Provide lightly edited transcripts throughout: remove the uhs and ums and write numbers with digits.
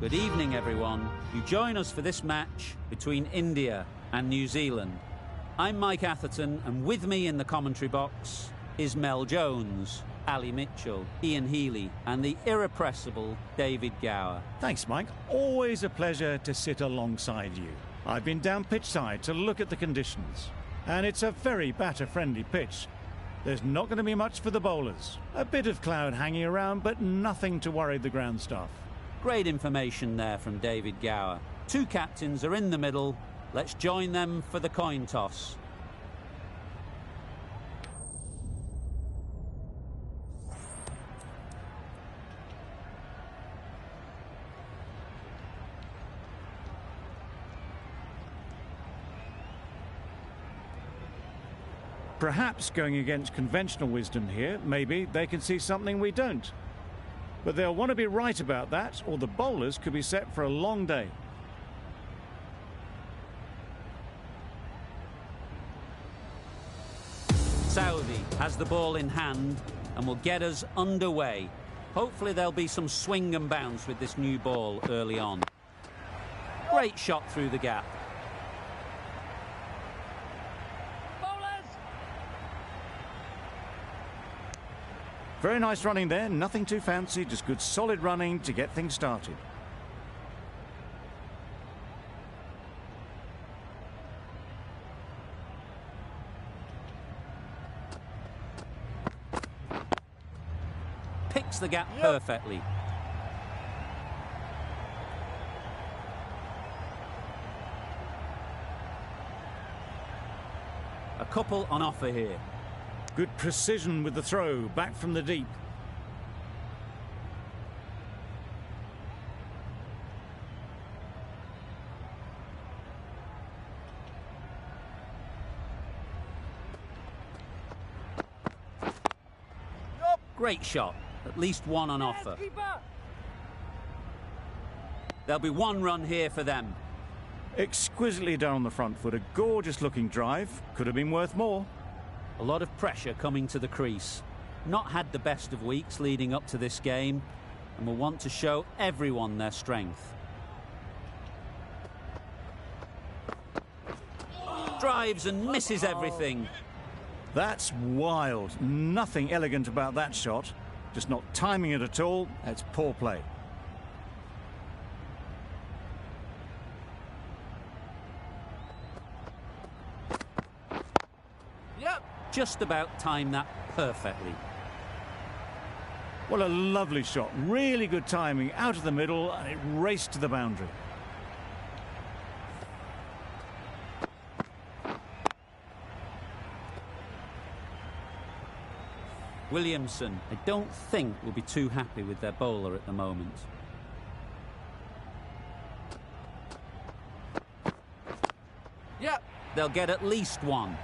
Good evening, everyone. You join us for this match between India and New Zealand. I'm Mike Atherton, and with me in the commentary box is Mel Jones, Ali Mitchell, Ian Healy, and the irrepressible David Gower. Thanks, Mike. Always a pleasure to sit alongside you. I've been down pitch side to look at the conditions, and it's a very batter-friendly pitch. There's not going to be much for the bowlers. A bit of cloud hanging around, but nothing to worry the ground staff. Great information there from David Gower. Two captains are in the middle. Let's join them for the coin toss. Perhaps going against conventional wisdom here, maybe they can see something we don't. But they'll want to be right about that, or the bowlers could be set for a long day. Saudi has the ball in hand and will get us underway. Hopefully there'll be some swing and bounce with this new ball early on. Great shot through the gap. Very nice running there, nothing too fancy, just good solid running to get things started. Picks the gap perfectly. A couple on offer here. Good precision with the throw, back from the deep. Great shot, at least one on offer. There'll be one run here for them. Exquisitely done on the front foot, a gorgeous looking drive, could have been worth more. A lot of pressure coming to the crease. Not had the best of weeks leading up to this game, and will want to show everyone their strength. Drives and misses everything. That's wild. Nothing elegant about that shot. Just not timing it at all. That's poor play. Just about timed that perfectly. What a lovely shot. Really good timing. Out of the middle, and it raced to the boundary. Williamson, I don't think, will be too happy with their bowler at the moment. They'll get at least one.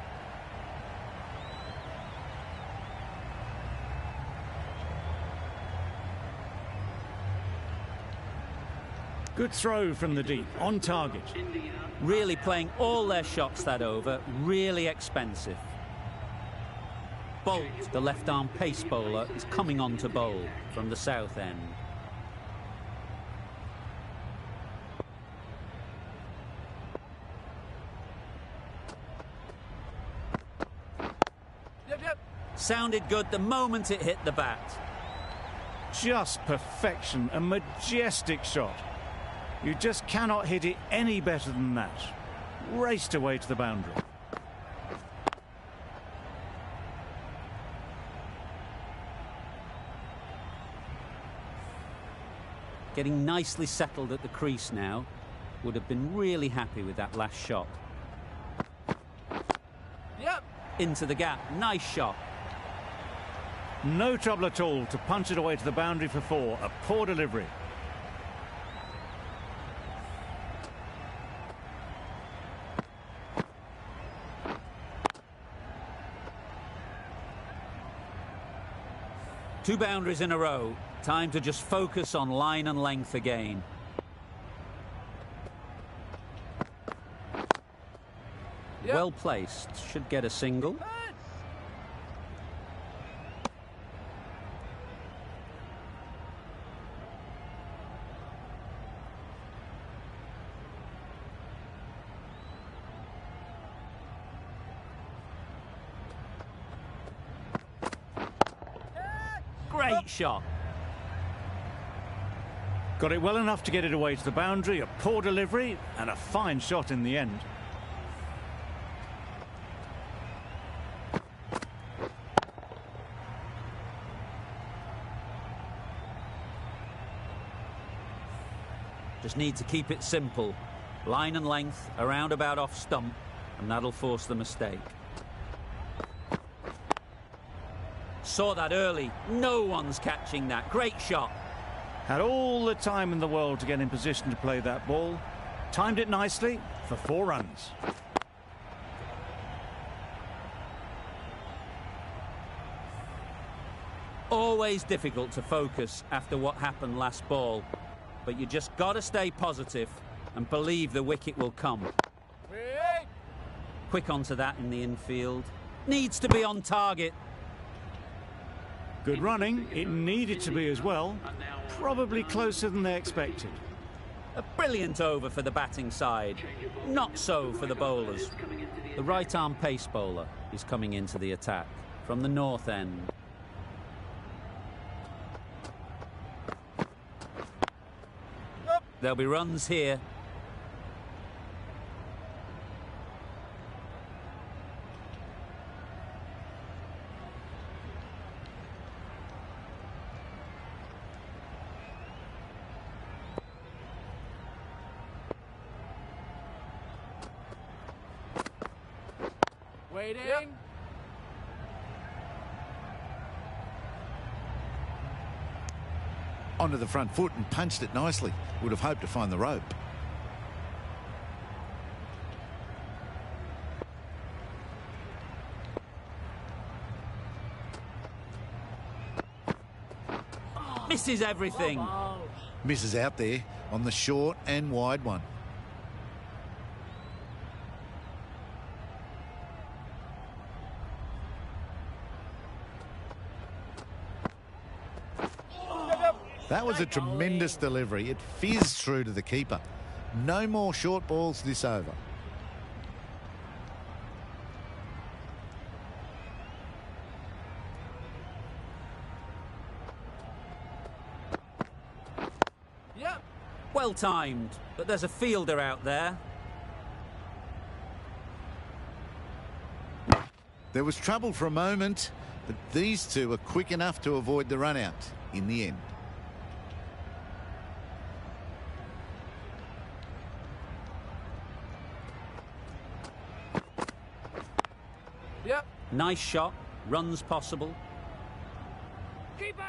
Good throw from the deep, on target. Really playing all their shots that over, really expensive. Bolt, the left-arm pace bowler, is coming on to bowl from the south end. Sounded good the moment it hit the bat. Just perfection, a majestic shot. You just cannot hit it any better than that. Raced away to the boundary. Getting nicely settled at the crease now. Would have been really happy with that last shot. Into the gap. Nice shot. No trouble at all to punch it away to the boundary for four. A poor delivery. Two boundaries in a row. Time to just focus on line and length again. Well placed. Should get a single. Great shot. Got it well enough to get it away to the boundary, a poor delivery, and a fine shot in the end. Just need to keep it simple. Line and length, around about off stump, and that'll force the mistake. Saw that early. No one's catching that. Great shot. Had all the time in the world to get in position to play that ball. Timed it nicely for 4 runs. Always difficult to focus after what happened last ball. But you just got to stay positive and believe the wicket will come. Quick onto that in the infield. Needs to be on target. Good running. It needed to be as well. Probably closer than they expected. A brilliant over for the batting side. Not so for the bowlers. The right-arm pace bowler is coming into the attack from the north end. There'll be runs here. Waiting. Yep. Onto the front foot and punched it nicely. Would have hoped to find the rope. Misses everything. Misses out there on the short and wide one. That was a tremendous delivery. It fizzed through to the keeper. No more short balls this over. Yep. Well timed, but there's a fielder out there. There was trouble for a moment, but these two were quick enough to avoid the run out in the end. Yep. Nice shot. Runs possible. Keeper!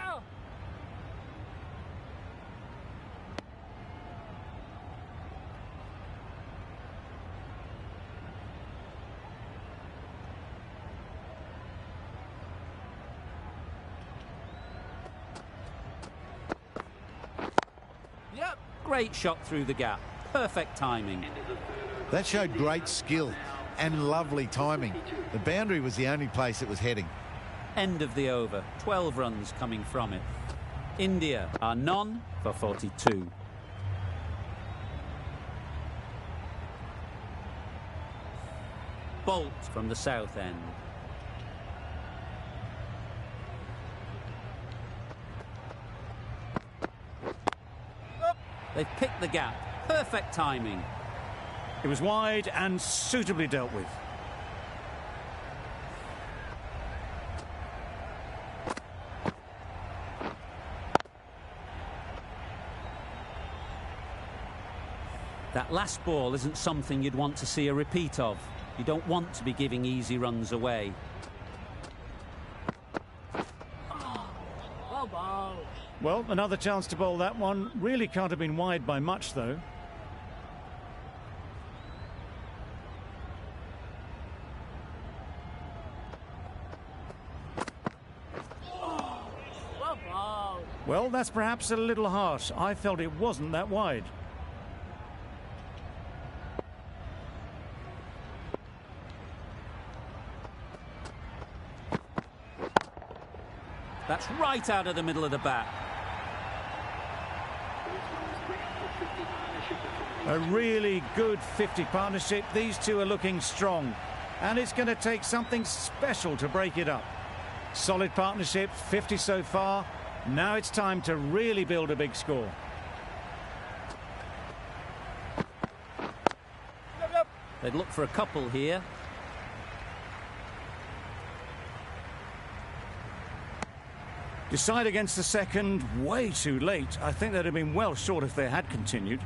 Yep. Great shot through the gap. Perfect timing. That showed great skill and lovely timing. The boundary was the only place it was heading. End of the over. 12 runs coming from it. India are none for 42. Bolt from the south end. They've picked the gap. Perfect timing. It was wide and suitably dealt with. That last ball isn't something you'd want to see a repeat of. You don't want to be giving easy runs away. Well, another chance to bowl that one. Really can't have been wide by much, though. Well, that's perhaps a little harsh. I felt it wasn't that wide. That's right out of the middle of the bat. A really good 50 partnership. These two are looking strong. And it's going to take something special to break it up. Solid partnership, 50 so far. Now it's time to really build a big score. They'd look for a couple here. Decide against the second, way too late. I think they'd have been well short if they had continued.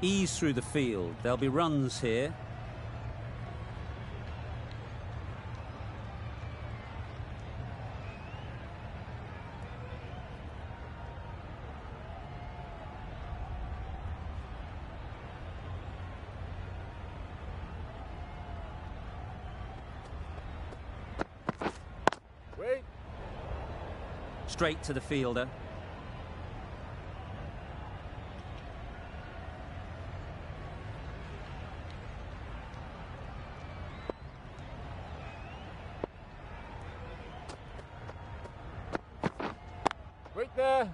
Ease through the field. There'll be runs here. Wait. Straight to the fielder. Wait there.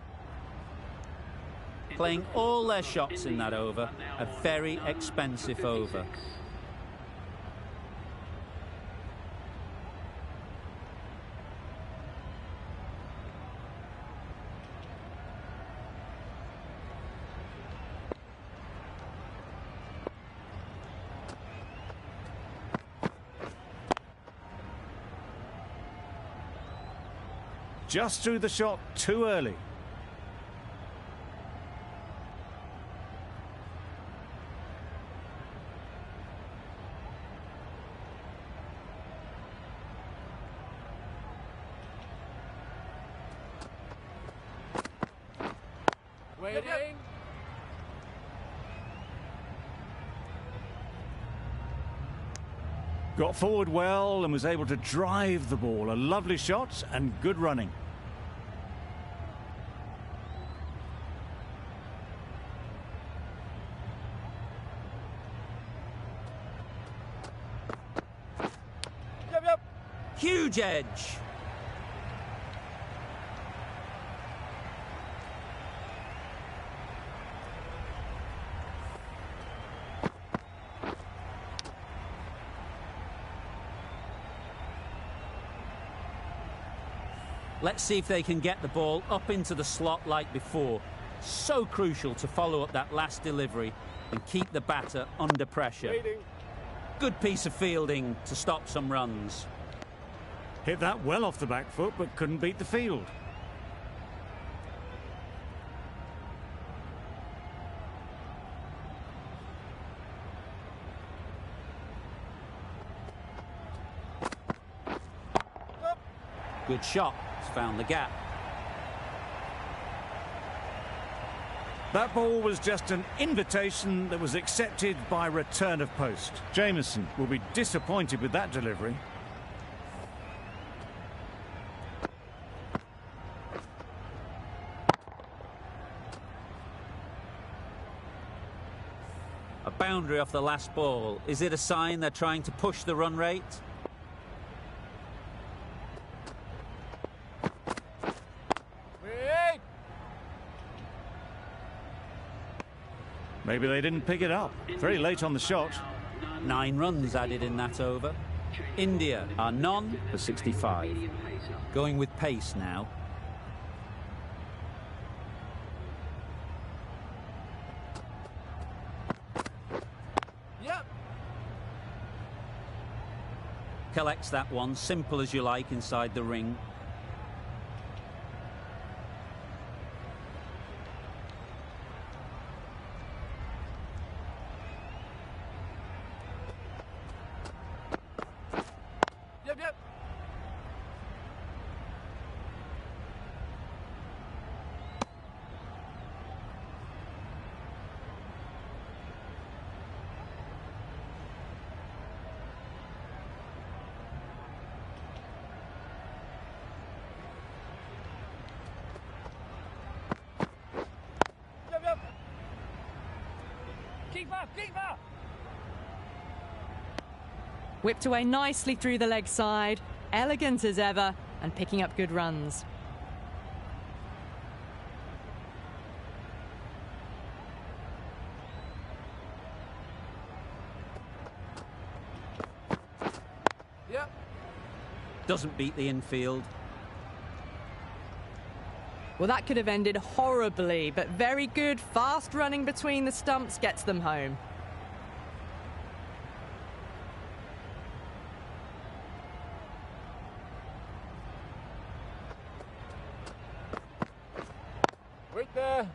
Playing all their shots in that over. A very expensive over. Just threw the shot too early. Waiting. Got forward well and was able to drive the ball. A lovely shot and good running. Huge edge. Let's see if they can get the ball up into the slot like before. So crucial to follow up that last delivery and keep the batter under pressure. Waiting. Good piece of fielding to stop some runs. Hit that well off the back foot, but couldn't beat the field. Good shot. Found the gap. That ball was just an invitation that was accepted by return of post. Jameson will be disappointed with that delivery. A boundary off the last ball. Is it a sign they're trying to push the run rate? Wait. Maybe they didn't pick it up. Very late on the shot. 9 runs added in that over. India are none for 65. Going with pace now. Yep. Collects that one, simple as you like, inside the ring. Yep. Yep. Keeper. Whipped away nicely through the leg side. Elegant as ever. and picking up good runs. Yep. Doesn't beat the infield. Well, that could have ended horribly, but very good, fast running between the stumps gets them home. Wait there.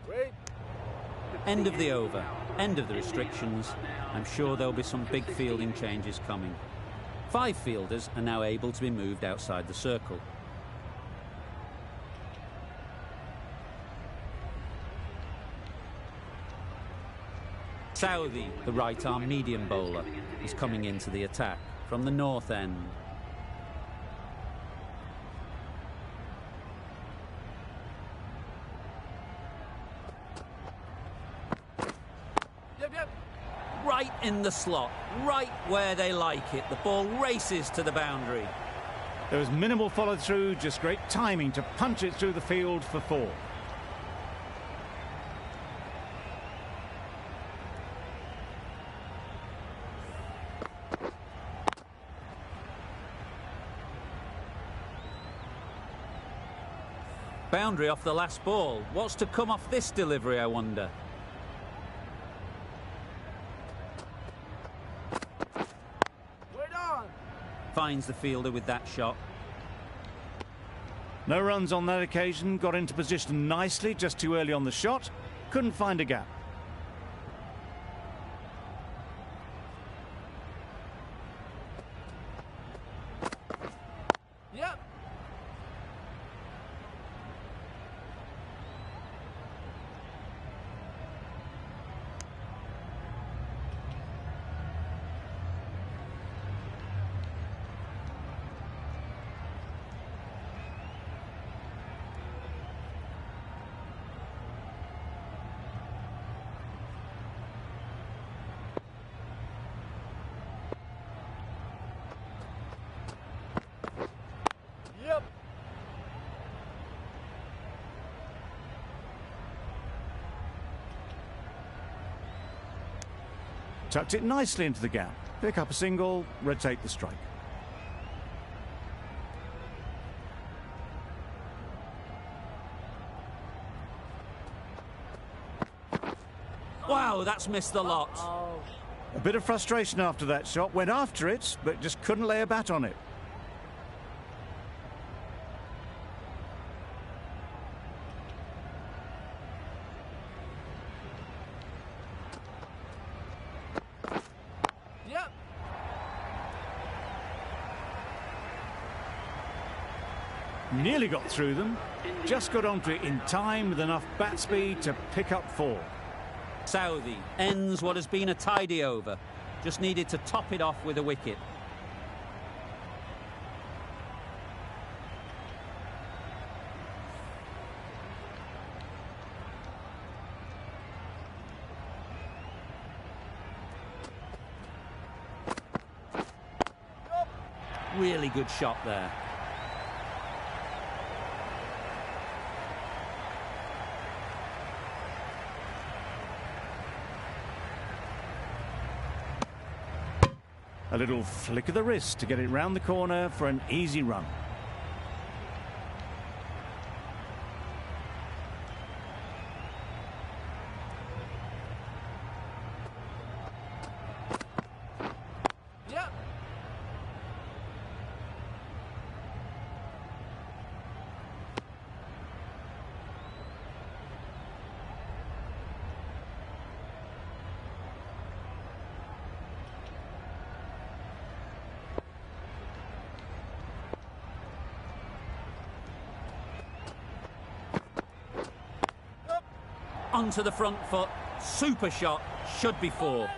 Wait. End of the over, end of the restrictions. I'm sure there'll be some big fielding changes coming. 5 fielders are now able to be moved outside the circle. Southey, the right-arm medium bowler, is coming into the attack from the north end. Yep. Right in the slot, right where they like it. The ball races to the boundary. There was minimal follow-through, just great timing to punch it through the field for 4. Boundary off the last ball. What's to come off this delivery, I wonder? Wait on. Finds the fielder with that shot. No runs on that occasion, got into position nicely, just too early on the shot. Couldn't find a gap. Yep. Yep. Tucked it nicely into the gap. Pick up a single, rotate the strike. Wow, that's missed the lot. A bit of frustration after that shot. Went after it, but just couldn't lay a bat on it. Yep. Nearly got through them. Just got onto it in time with enough bat speed to pick up 4. Southey ends what has been a tidy over. Just needed to top it off with a wicket. Really good shot there. A little flick of the wrist to get it round the corner for an easy run. Yep. Onto the front foot. Super shot. Should be 4.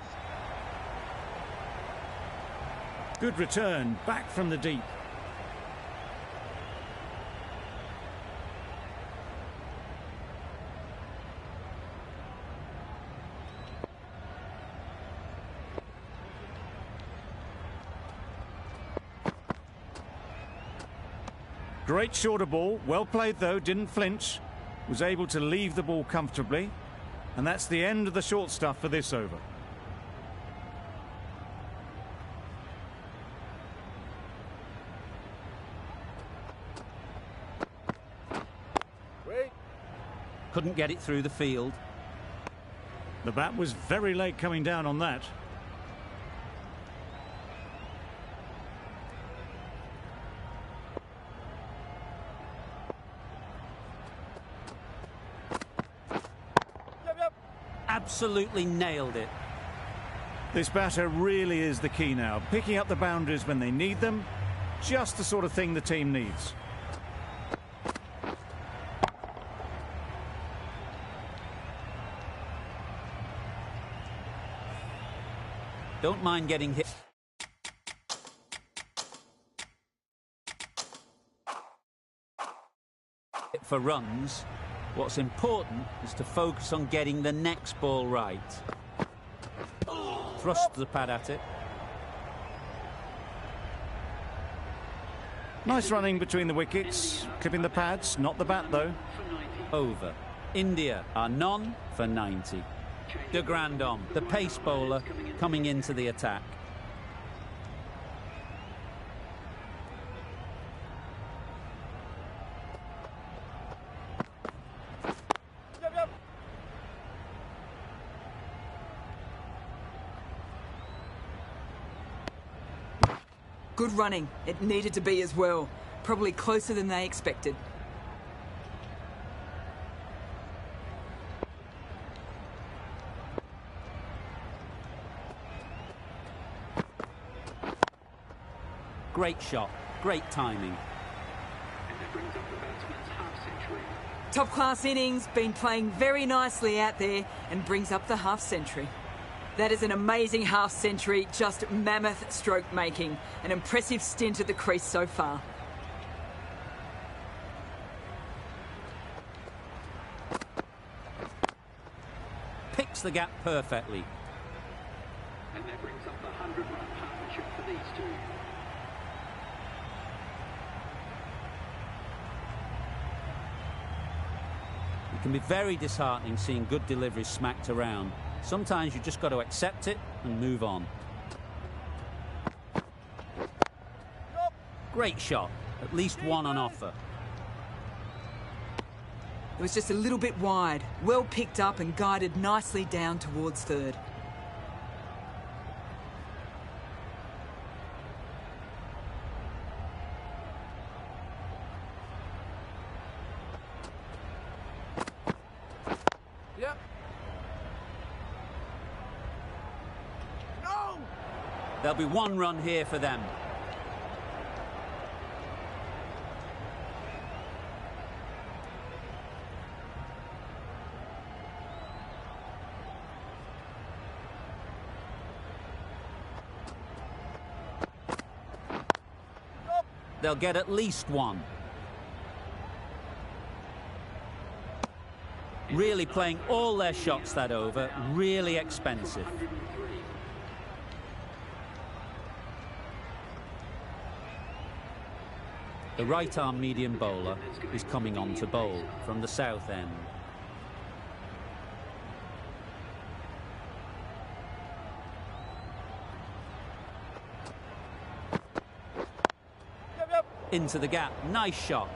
Good return, back from the deep. Great shorter ball, well played though, didn't flinch, was able to leave the ball comfortably, and that's the end of the short stuff for this over. Wait. Couldn't get it through the field. The bat was very late coming down on that. Absolutely nailed it. This batter really is the key now, picking up the boundaries when they need them, just the sort of thing the team needs. Don't mind getting hit for runs. What's important is to focus on getting the next ball right. Thrust the pad at it. Nice running between the wickets, clipping the pads, not the bat though. Over. India are none for 90. De Grandon, the pace bowler, coming into the attack. Good running. It needed to be as well. Probably closer than they expected. Great shot, great timing. Top class innings, been playing very nicely out there and brings up the half century. That is an amazing half century, just mammoth stroke making. An impressive stint at the crease so far. Picks the gap perfectly. And that brings up the 100-run partnership for these two. It can be very disheartening seeing good deliveries smacked around. Sometimes you just got to accept it and move on. Great shot. At least one on offer. It was just a little bit wide. Well picked up and guided nicely down towards third. Yep. No! There'll be one run here for them. They'll get at least one. Really playing all their shots that over, really expensive. The right-arm medium bowler is coming on to bowl from the south end. Into the gap, nice shot.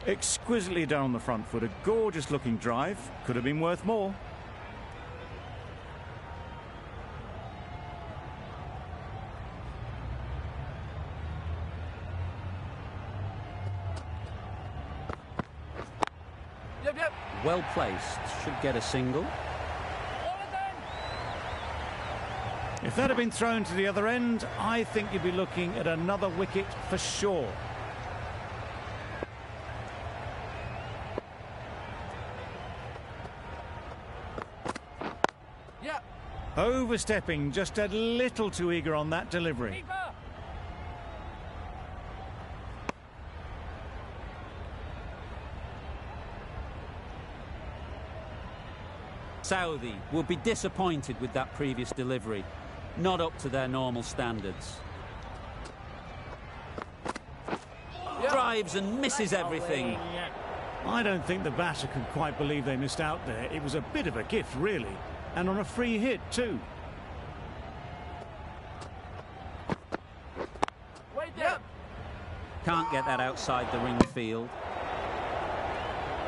Exquisitely down the front foot, a gorgeous looking drive, could have been worth more. Yep. Well placed, should get a single. If that had been thrown to the other end, I think you'd be looking at another wicket for sure. Overstepping just a little too eager on that delivery. Keeper! Saudi will be disappointed with that previous delivery. Not up to their normal standards. Drives and misses everything. I don't think the batter can quite believe they missed out there. It was a bit of a gift, really. And on a free hit, too. Wait there! Can't get that outside the ring field.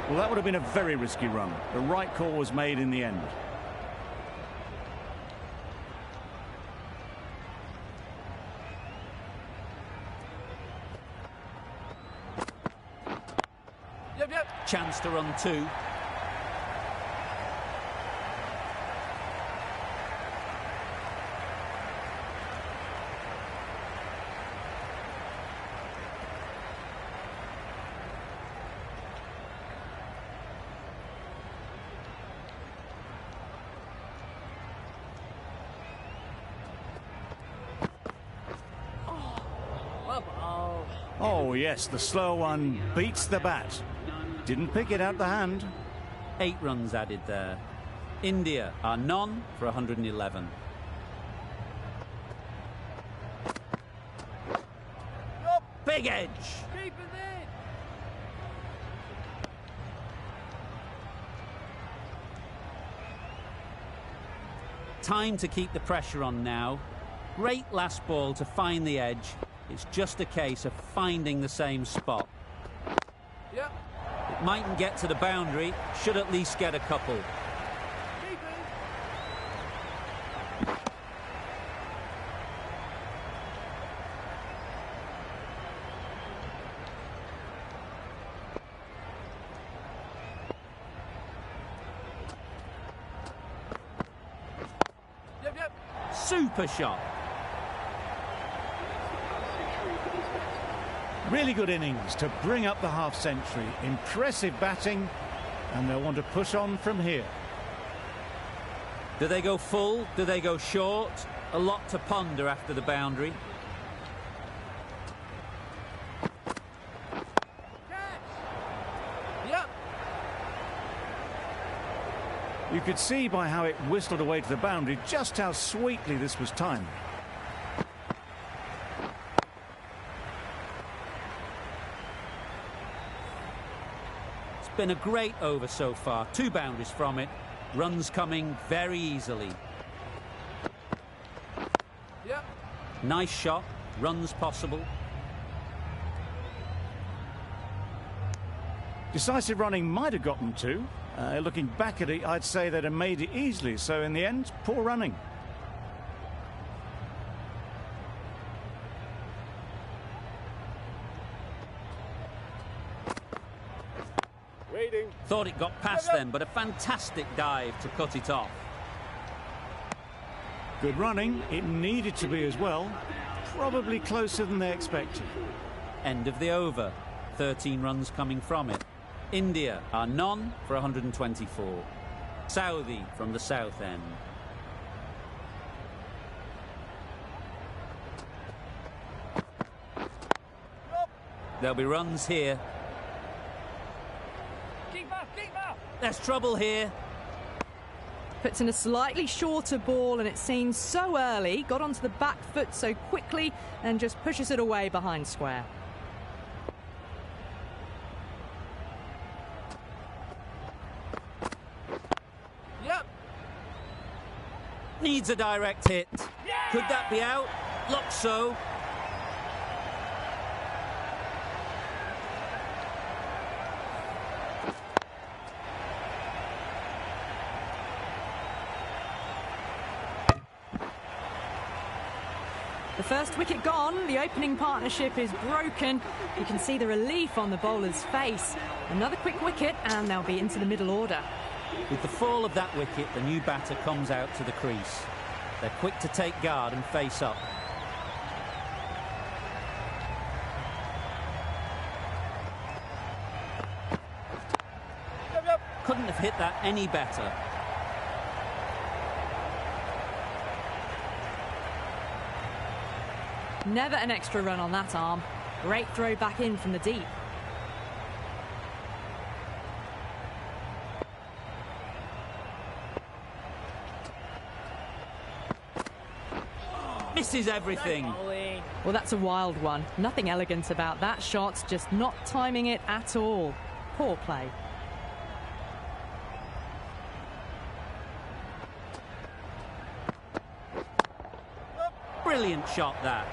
Well, that would have been a very risky run. The right call was made in the end. Yep. Chance to run two. Oh, yes, the slow one beats the bat. Didn't pick it out the hand. 8 runs added there. India are none for 111. Big edge. Keep it in! Time to keep the pressure on now. Great last ball to find the edge. It's just a case of finding the same spot. Yep. It mightn't get to the boundary, should at least get a couple. Keep it! Yep. Super shot. Really good innings to bring up the half-century. Impressive batting, and they'll want to push on from here. Do they go full? Do they go short? A lot to ponder after the boundary. Yep. You could see by how it whistled away to the boundary just how sweetly this was timed. Been a great over so far. 2 boundaries from it. Runs coming very easily. Yep. Nice shot. Runs possible. Decisive running might have gotten 2. Looking back at it, I'd say they'd have made it easily. So in the end, poor running. Waiting. Thought it got past them, but a fantastic dive to cut it off. Good running. It needed to be as well. Probably closer than they expected. End of the over. 13 runs coming from it. India are none for 124. Saudi from the south end. There'll be runs here. Keeper! There's trouble here. Puts in a slightly shorter ball, and it seems so early. Got onto the back foot so quickly and just pushes it away behind square. Yep. Needs a direct hit. Could that be out? Looks so. The first wicket gone, the opening partnership is broken. You can see the relief on the bowler's face. Another quick wicket and they'll be into the middle order. With the fall of that wicket, the new batter comes out to the crease. They're quick to take guard and face up. Couldn't have hit that any better. Never an extra run on that arm. Great throw back in from the deep. Misses everything. Well, that's a wild one. Nothing elegant about that shot, just not timing it at all. Poor play. Brilliant shot, that.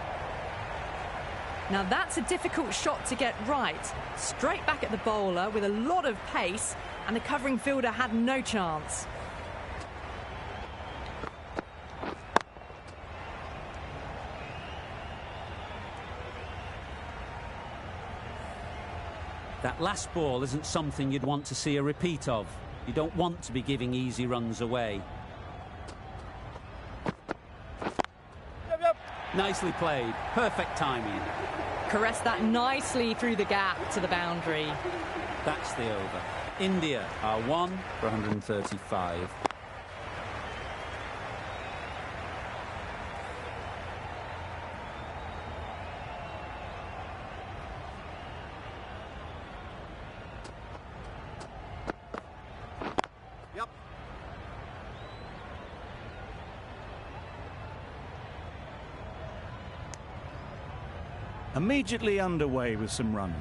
Now that's a difficult shot to get right. Straight back at the bowler with a lot of pace, and the covering fielder had no chance. That last ball isn't something you'd want to see a repeat of. You don't want to be giving easy runs away. Nicely played. Perfect timing. Caressed that nicely through the gap to the boundary. That's the over. India are 1 for 135. Immediately underway with some runs.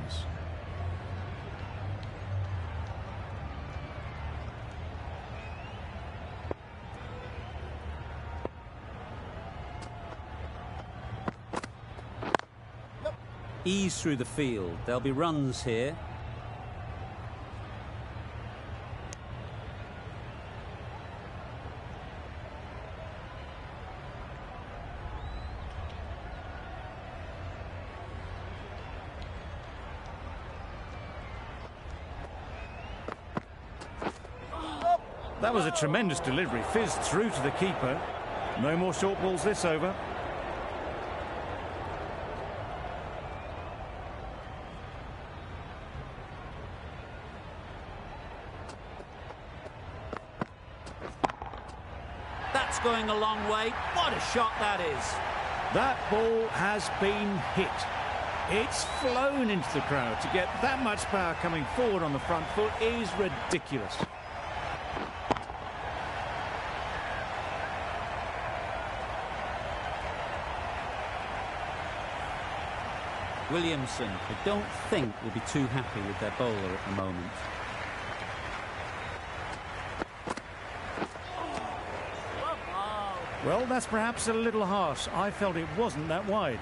Ease through the field. There'll be runs here. That was a tremendous delivery, fizzed through to the keeper. No more short balls this over. That's going a long way. What a shot that is. That ball has been hit. It's flown into the crowd. To get that much power coming forward on the front foot is ridiculous. Williamson, I don't think, will be too happy with their bowler at the moment. Well, that's perhaps a little harsh. I felt it wasn't that wide.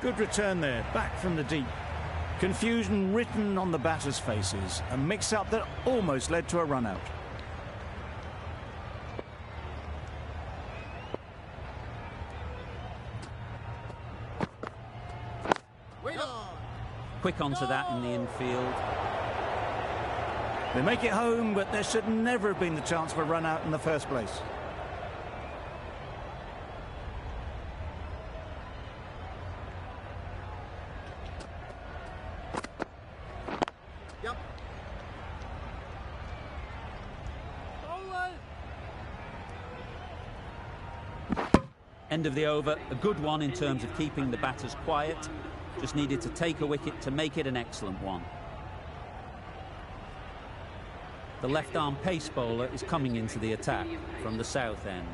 Good return there, back from the deep. Confusion written on the batters' faces. A mix-up that almost led to a run-out. Quick onto that in the infield. They make it home, but there should never have been the chance for a run-out in the first place. End of the over. A good one in terms of keeping the batters quiet. Just needed to take a wicket to make it an excellent one. The left-arm pace bowler is coming into the attack from the south end.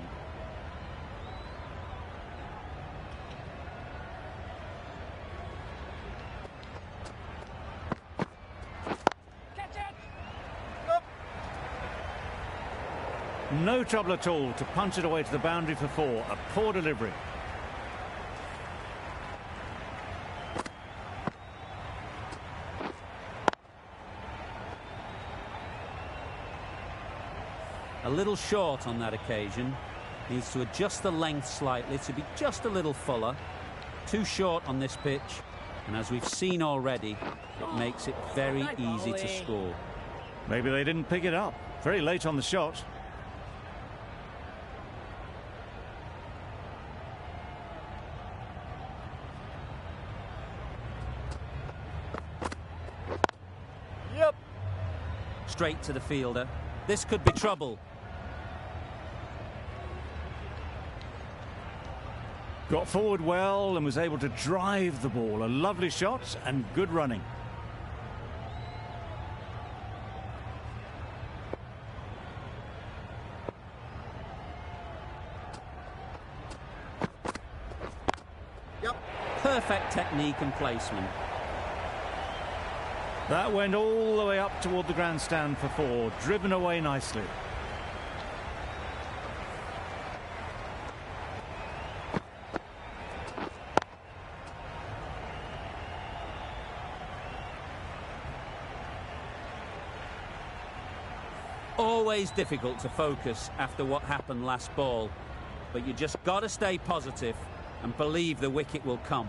No trouble at all to punch it away to the boundary for 4. A poor delivery. A little short on that occasion. Needs to adjust the length slightly to be just a little fuller. Too short on this pitch, and as we've seen already, it makes it very easy to score. Maybe they didn't pick it up. Very late on the shot. straight to the fielder. This could be trouble. Got forward well and was able to drive the ball. A lovely shot and good running. Perfect technique and placement. That went all the way up toward the grandstand for 4, driven away nicely. Always difficult to focus after what happened last ball, but you just got to stay positive and believe the wicket will come.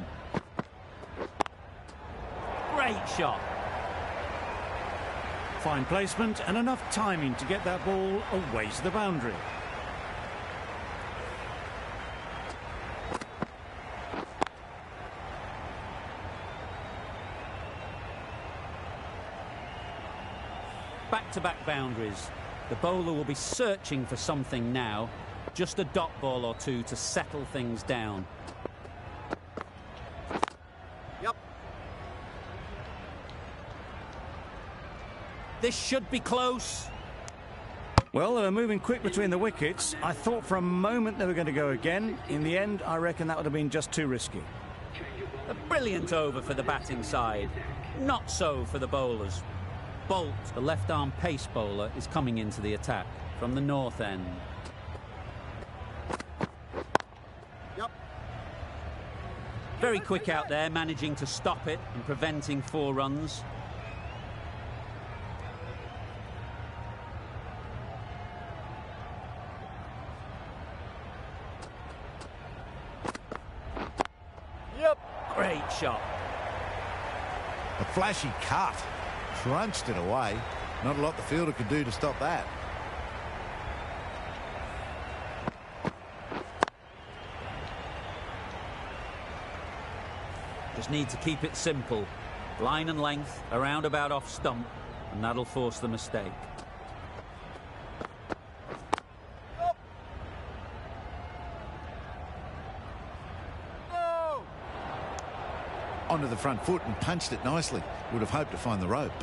Great shot. Fine placement and enough timing to get that ball away to the boundary. Back-to-back boundaries. The bowler will be searching for something now. Just a dot ball or two to settle things down. Yep. This should be close. Well, they were moving quick between the wickets. I thought for a moment they were going to go again. In the end, I reckon that would have been just too risky. A brilliant over for the batting side. Not so for the bowlers. Bolt, the left-arm pace bowler, is coming into the attack from the north end. Yep. Very quick out there, managing to stop it and preventing 4 runs. Yep. Great shot. A flashy cut. Crunched it away. Not a lot the fielder could do to stop that. Just need to keep it simple. Line and length, around about off stump, and that'll force the mistake. No. Onto the front foot and punched it nicely. Would have hoped to find the rope.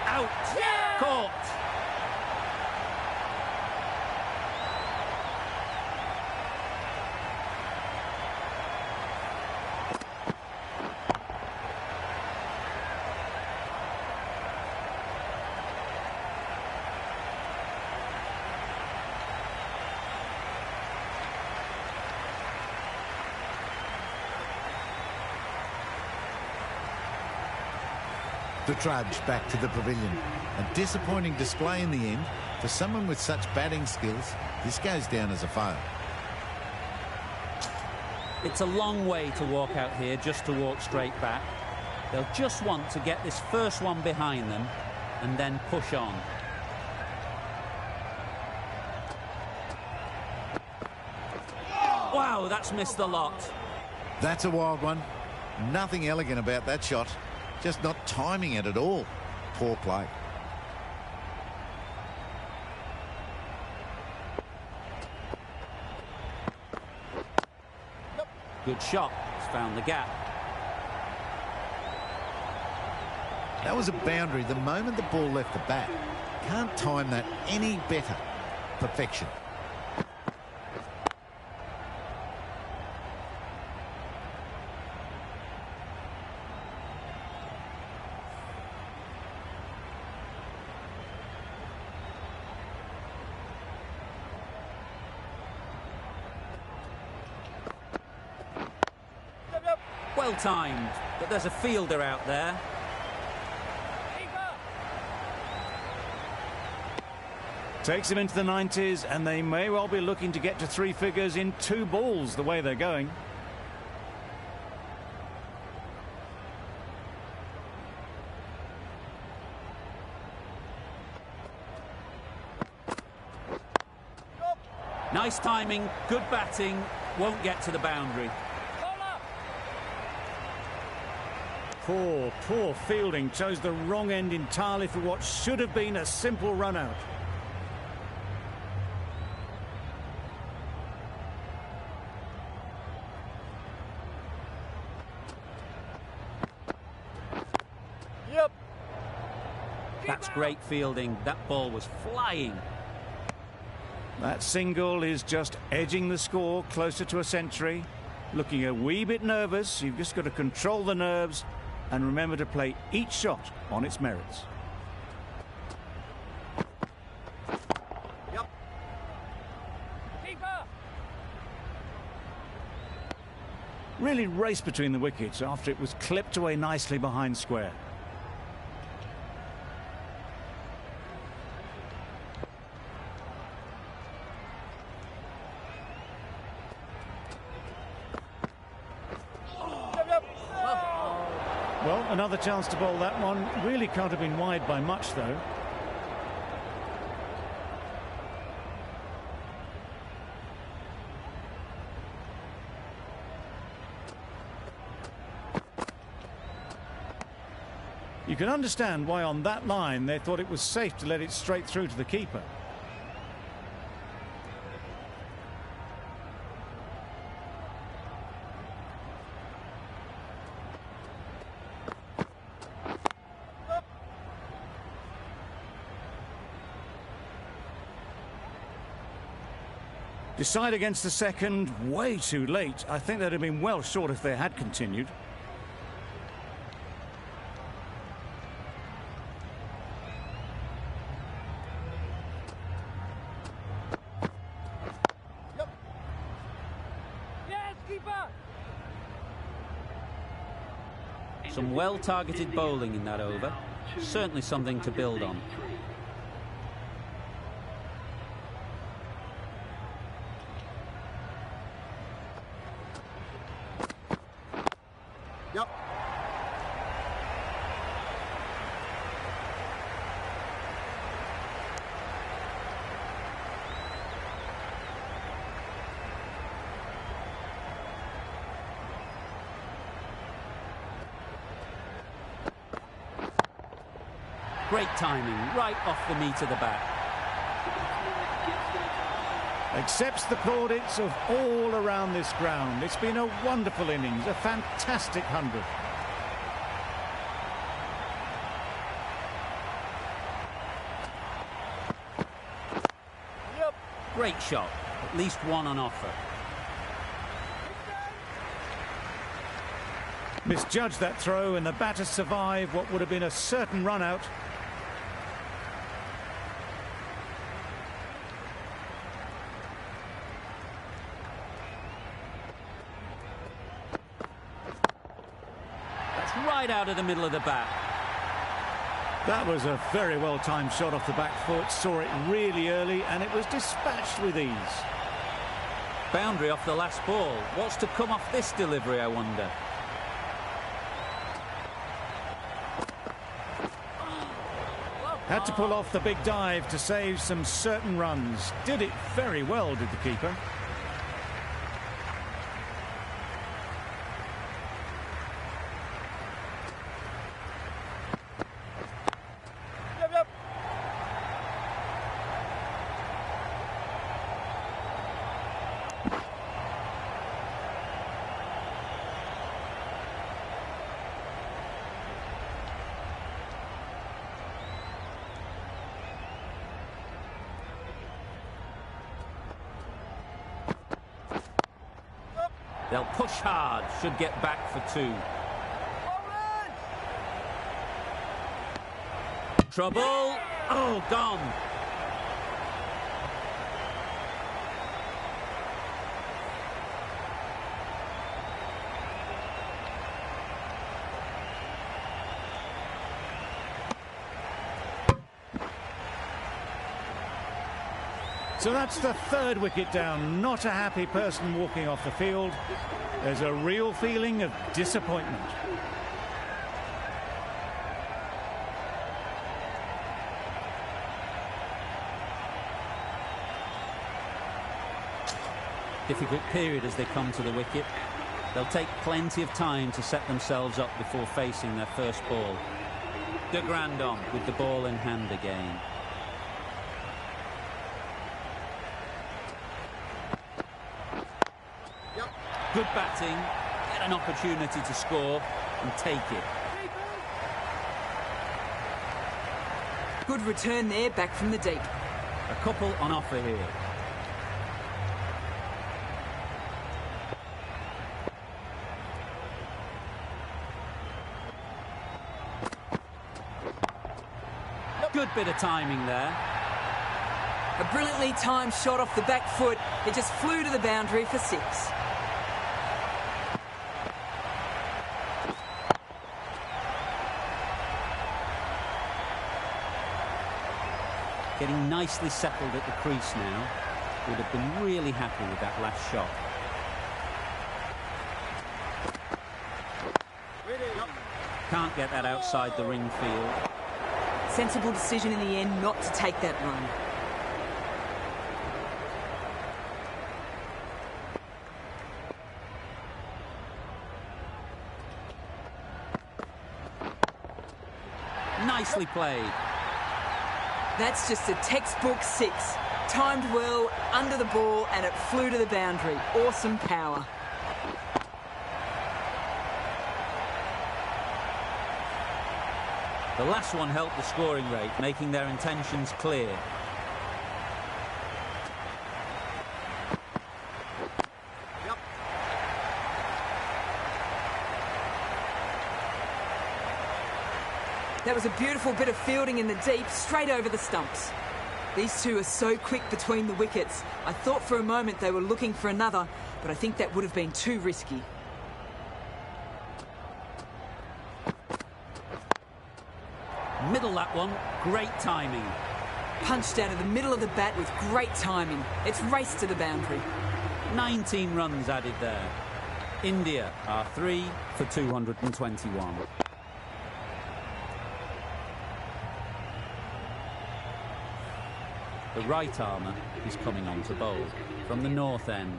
Out! Yeah! Caught! The trudge back to the pavilion. A disappointing display in the end. For someone with such batting skills, this goes down as a fail. It's a long way to walk out here just to walk straight back. They'll just want to get this first one behind them and then push on. Wow, that's missed the lot. That's a wild one. Nothing elegant about that shot. Just not timing it at all. Poor play. Good shot. He's found the gap. That was a boundary the moment the ball left the bat. Can't time that any better. Perfection. Well timed, but there's a fielder out there. Takes him into the 90s, and they may well be looking to get to 3 figures in 2 balls the way they're going. Nice timing, good batting, won't get to the boundary. Poor fielding. Chose the wrong end entirely for what should have been a simple run out. Yep. That's great fielding. That ball was flying. That single is just edging the score closer to a century. Looking a wee bit nervous. You've just got to control the nerves and remember to play each shot on its merits. Yep. Really raced between the wickets after it was clipped away nicely behind square. Well, another chance to bowl that one. Really can't have been wide by much, though. You can understand why on that line they thought it was safe to let it straight through to the keeper. Decide against the second, way too late. I think they'd have been well short if they had continued. Yep. Yes, keeper. Some well-targeted bowling in that over. Certainly something to build on. Yep. Great timing, right off the meat of the bat. Accepts the plaudits of all around this ground. It's been a wonderful innings, a fantastic 100. Yep. Great shot, at least one on offer. Misjudged that throw and the batter survived what would have been a certain run out. Right out of the middle of the bat. That was a very well-timed shot off the back foot. Saw it really early and it was dispatched with ease. Boundary off the last ball. What's to come off this delivery, I wonder? Had to pull off the big dive to save some certain runs. Did it very well, did the keeper. Yep, yep. They'll push hard, should get back for two. Trouble. Oh, gone. So that's the third wicket down. Not a happy person walking off the field. There's a real feeling of disappointment. Difficult period as they come to the wicket. They'll take plenty of time to set themselves up before facing their first ball. De Grandon with the ball in hand again. Good batting, get an opportunity to score and take it. Good return there, back from the deep. A couple on offer here. Good bit of timing there. A brilliantly timed shot off the back foot. It just flew to the boundary for 6. Getting nicely settled at the crease now. Would have been really happy with that last shot. Can't get that outside the ring field. Sensible decision in the end not to take that run. Nicely played. That's just a textbook 6. Timed well, under the ball, and it flew to the boundary. Awesome power. The last one helped the scoring rate, making their intentions clear. That was a beautiful bit of fielding in the deep, straight over the stumps. These two are so quick between the wickets. I thought for a moment they were looking for another, but I think that would have been too risky. Middle that one, great timing. Punched out of the middle of the bat with great timing. It's raced to the boundary. 19 runs added there. India are 3 for 221. The right armour is coming on to bowl from the north end.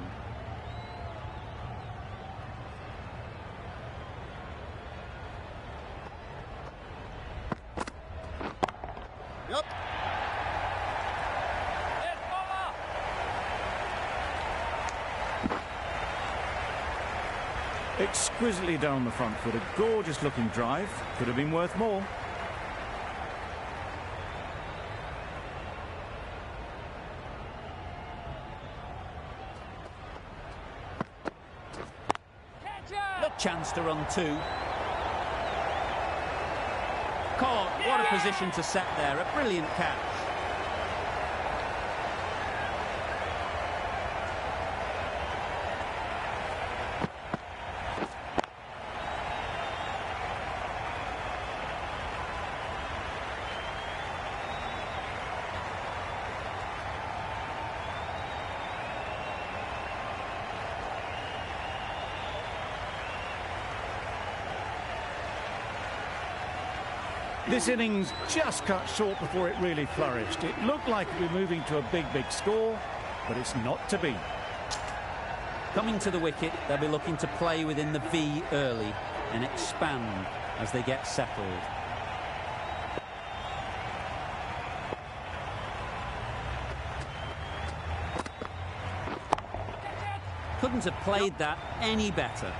Exquisitely down the front foot, a gorgeous looking drive. Could have been worth more. Chance to run 2. Caught, what a position to set there, a brilliant catch. This innings just cut short before it really flourished. It looked like it was moving to a big score, but it's not to be. Coming to the wicket, they'll be looking to play within the V early and expand as they get settled. Couldn't have played that any better.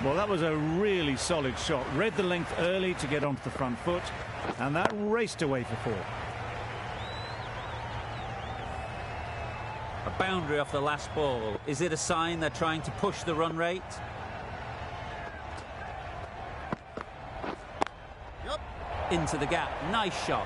Well, that was a really solid shot. Read the length early to get onto the front foot, and that raced away for 4. A boundary off the last ball. Is it a sign they're trying to push the run rate? Into the gap. Nice shot.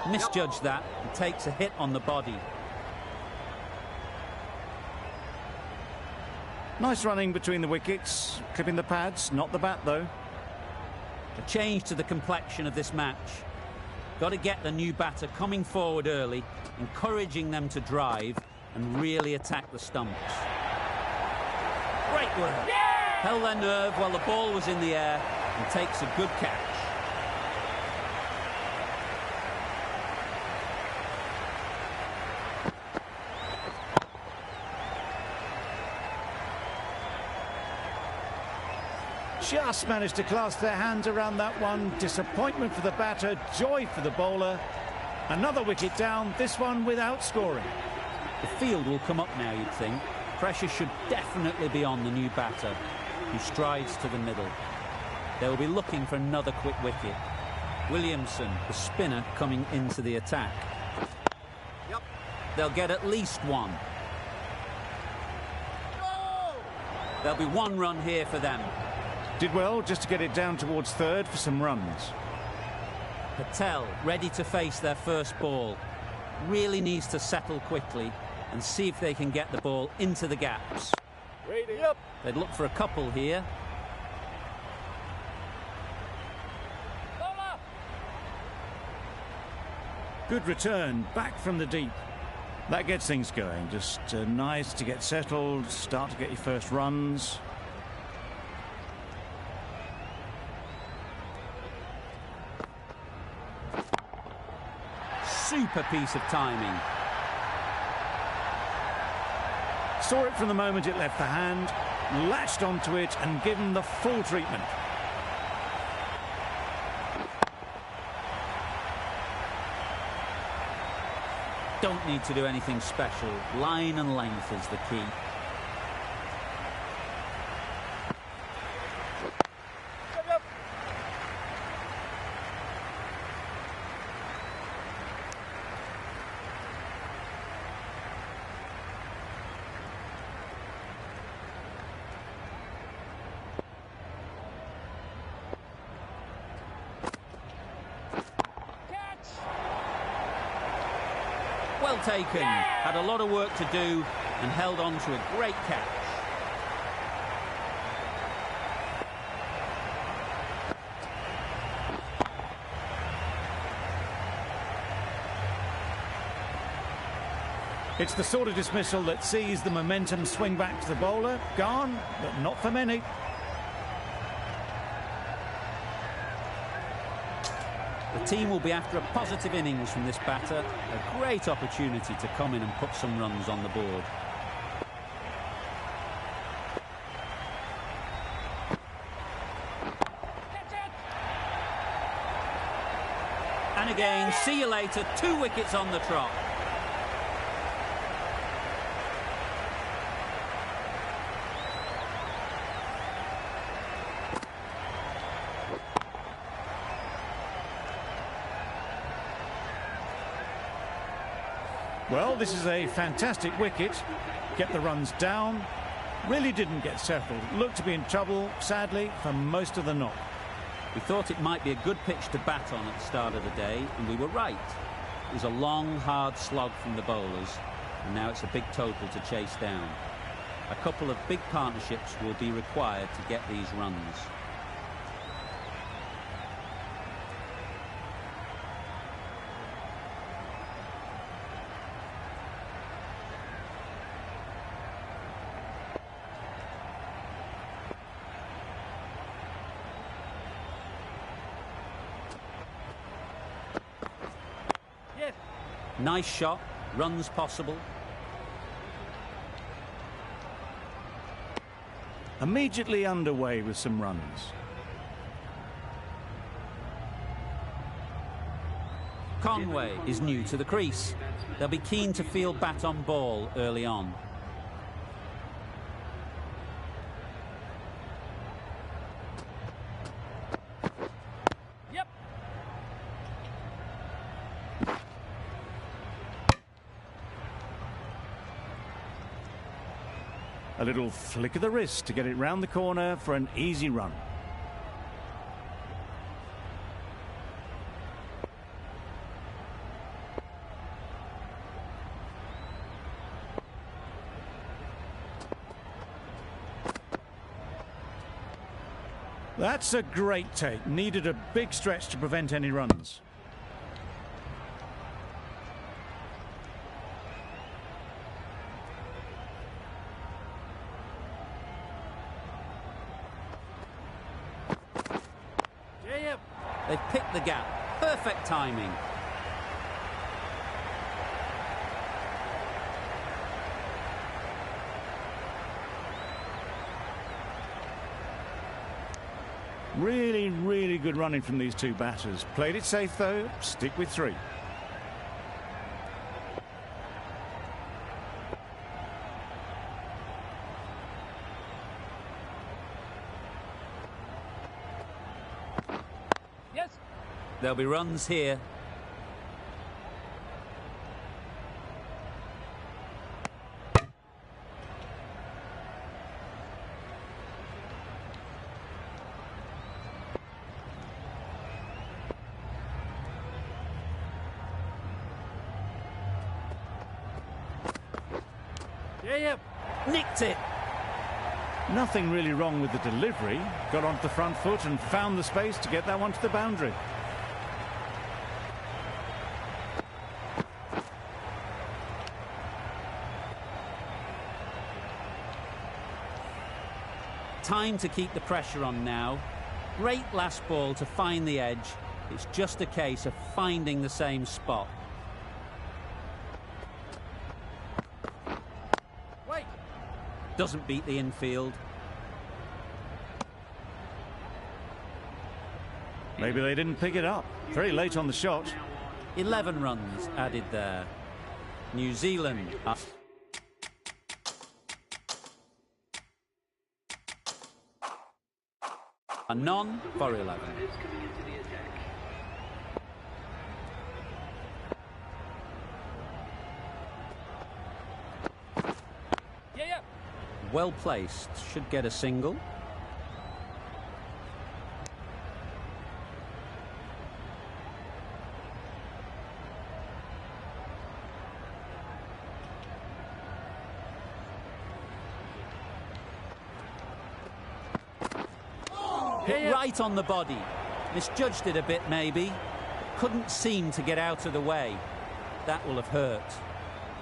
Misjudged that and takes a hit on the body. Nice running between the wickets, clipping the pads, not the bat though. A change to the complexion of this match. Got to get the new batter coming forward early, encouraging them to drive and really attack the stumps. Great work. Held their nerve while the ball was in the air and takes a good catch. Just managed to clasp their hands around that one. Disappointment for the batter, joy for the bowler. Another wicket down, this one without scoring. The field will come up now, you'd think. Pressure should definitely be on the new batter, who strides to the middle. They will be looking for another quick wicket. Williamson, the spinner, coming into the attack. Yep. They'll get at least one. There'll be one run here for them. Did well just to get it down towards third for some runs. Patel ready to face their first ball. Really needs to settle quickly and see if they can get the ball into the gaps. Ready. Yep. They'd look for a couple here. Bowler. Good return, back from the deep. That gets things going. Just nice to get settled, start to get your first runs. Super piece of timing. Saw it from the moment it left the hand, latched onto it and given the full treatment. Don't need to do anything special. Line and length is the key. Yep. Well taken. Had a lot of work to do and held on to a great catch. It's the sort of dismissal that sees the momentum swing back to the bowler. Gone, but not for many. The team will be after a positive innings from this batter. A great opportunity to come in and put some runs on the board. And again, see you later. 2 wickets on the trot. Well, this is a fantastic wicket. Get the runs down. Really didn't get settled. Looked to be in trouble, sadly, for most of the knock. We thought it might be a good pitch to bat on at the start of the day, and we were right. It was a long, hard slog from the bowlers, and now it's a big total to chase down. A couple of big partnerships will be required to get these runs. Nice shot, runs possible. Immediately underway with some runs. Conway is new to the crease. They'll be keen to field bat on ball early on. A little flick of the wrist to get it round the corner for an easy run. That's a great take. Needed a big stretch to prevent any runs. They've picked the gap. Perfect timing. Really, really good running from these two batters. Played it safe, though. Stick with 3. Yes. There'll be runs here. Yeah. Nicked it. Nothing really wrong with the delivery. Got onto the front foot and found the space to get that one to the boundary. Time to keep the pressure on now. Great last ball to find the edge. It's just a case of finding the same spot. Wait. Doesn't beat the infield. Maybe they didn't pick it up. Very late on the shot. 11 runs added there. New Zealand are... A none for 11. Yeah. Well placed. Should get a single. Hit right on the body. Misjudged it a bit, maybe. Couldn't seem to get out of the way. That will have hurt.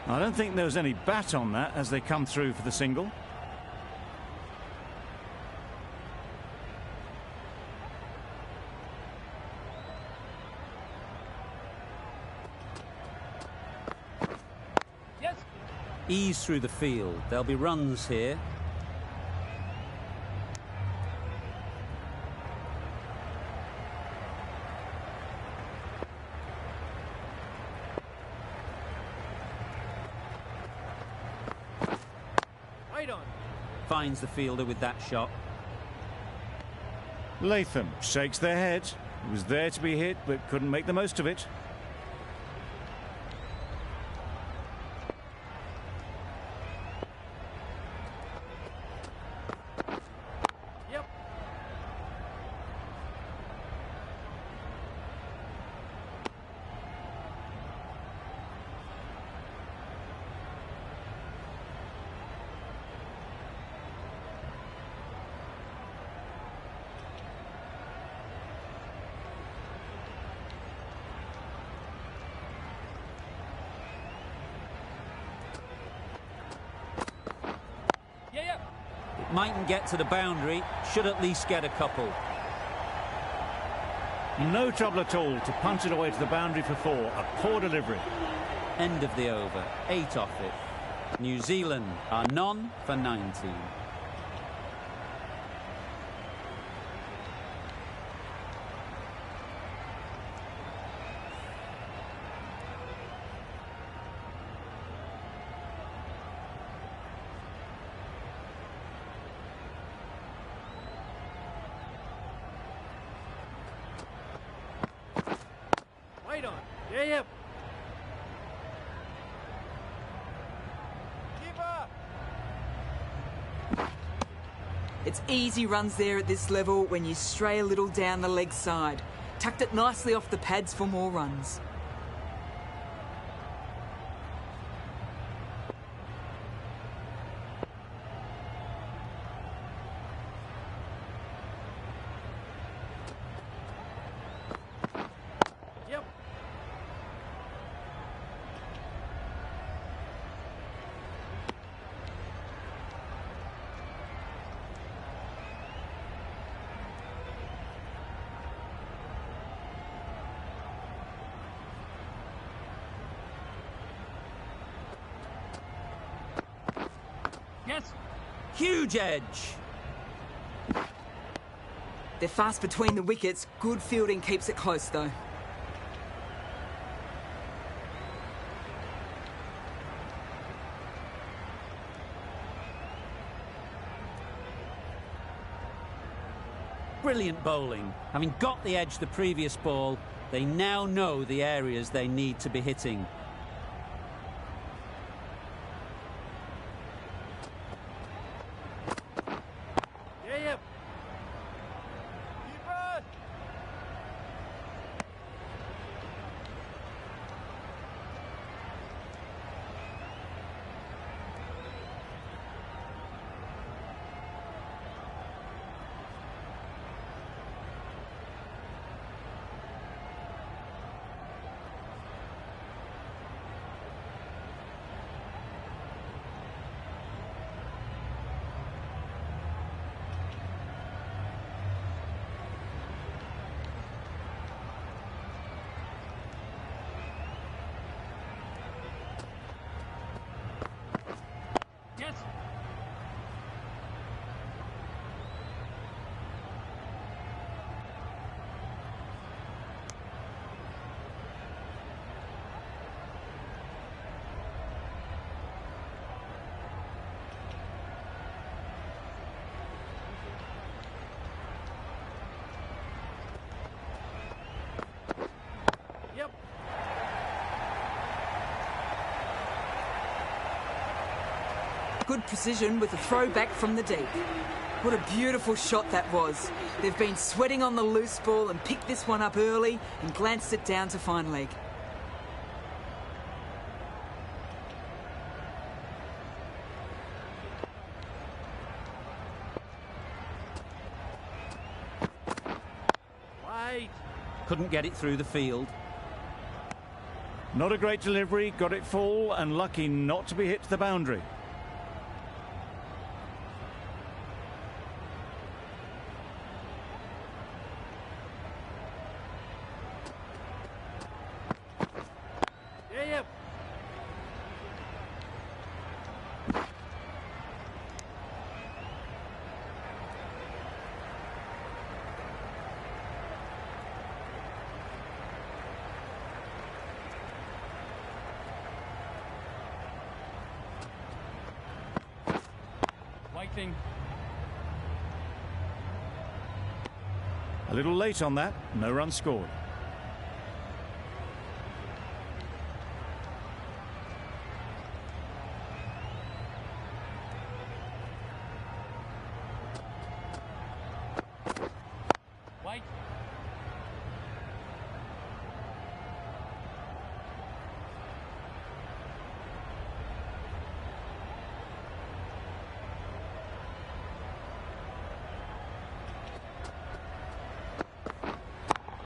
I don't think there was any bat on that as they come through for the single. Yes. Ease through the field. There'll be runs here. Right on. Finds the fielder with that shot. Latham shakes their head. It was there to be hit, but couldn't make the most of it. Yep. Yeah. It mightn't get to the boundary. Should at least get a couple. No trouble at all to punch it away to the boundary for 4. A poor delivery. End of the over. 8 off it. New Zealand are none for 19. Right on. Yeah. Keeper. It's easy runs there at this level when you stray a little down the leg side. Tucked it nicely off the pads for more runs. Yep. Yes. Huge edge. They're fast between the wickets. Good fielding keeps it close, though. Brilliant bowling. Having got the edge the previous ball, they now know the areas they need to be hitting. Yeah, yeah. Keep on. Yes. Yep. Good precision with a throw back from the deep. What a beautiful shot that was. They've been sweating on the loose ball and picked this one up early and glanced it down to fine leg. Wait. Couldn't get it through the field. Not a great delivery, got it full and lucky not to be hit to the boundary. Yeah, yeah. Waiting. A little late on that, no run scored. Wait.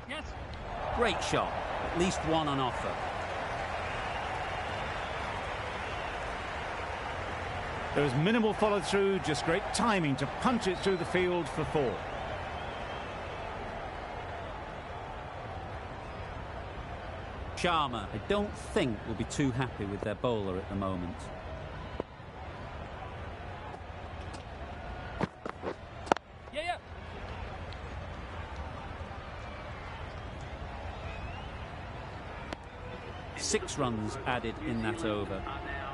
Yes. Great shot. At least one on offer. There was minimal follow through, just great timing to punch it through the field for 4. Sharma, I don't think, will be too happy with their bowler at the moment. Yeah, yeah. 6 runs added in that over.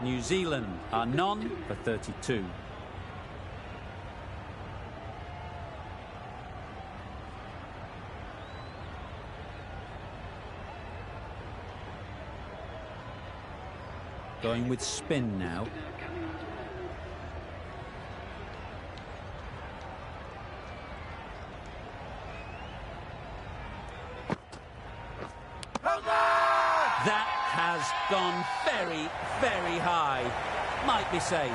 New Zealand are none for 32. Going with spin now. That has gone very, very high. Might be safe.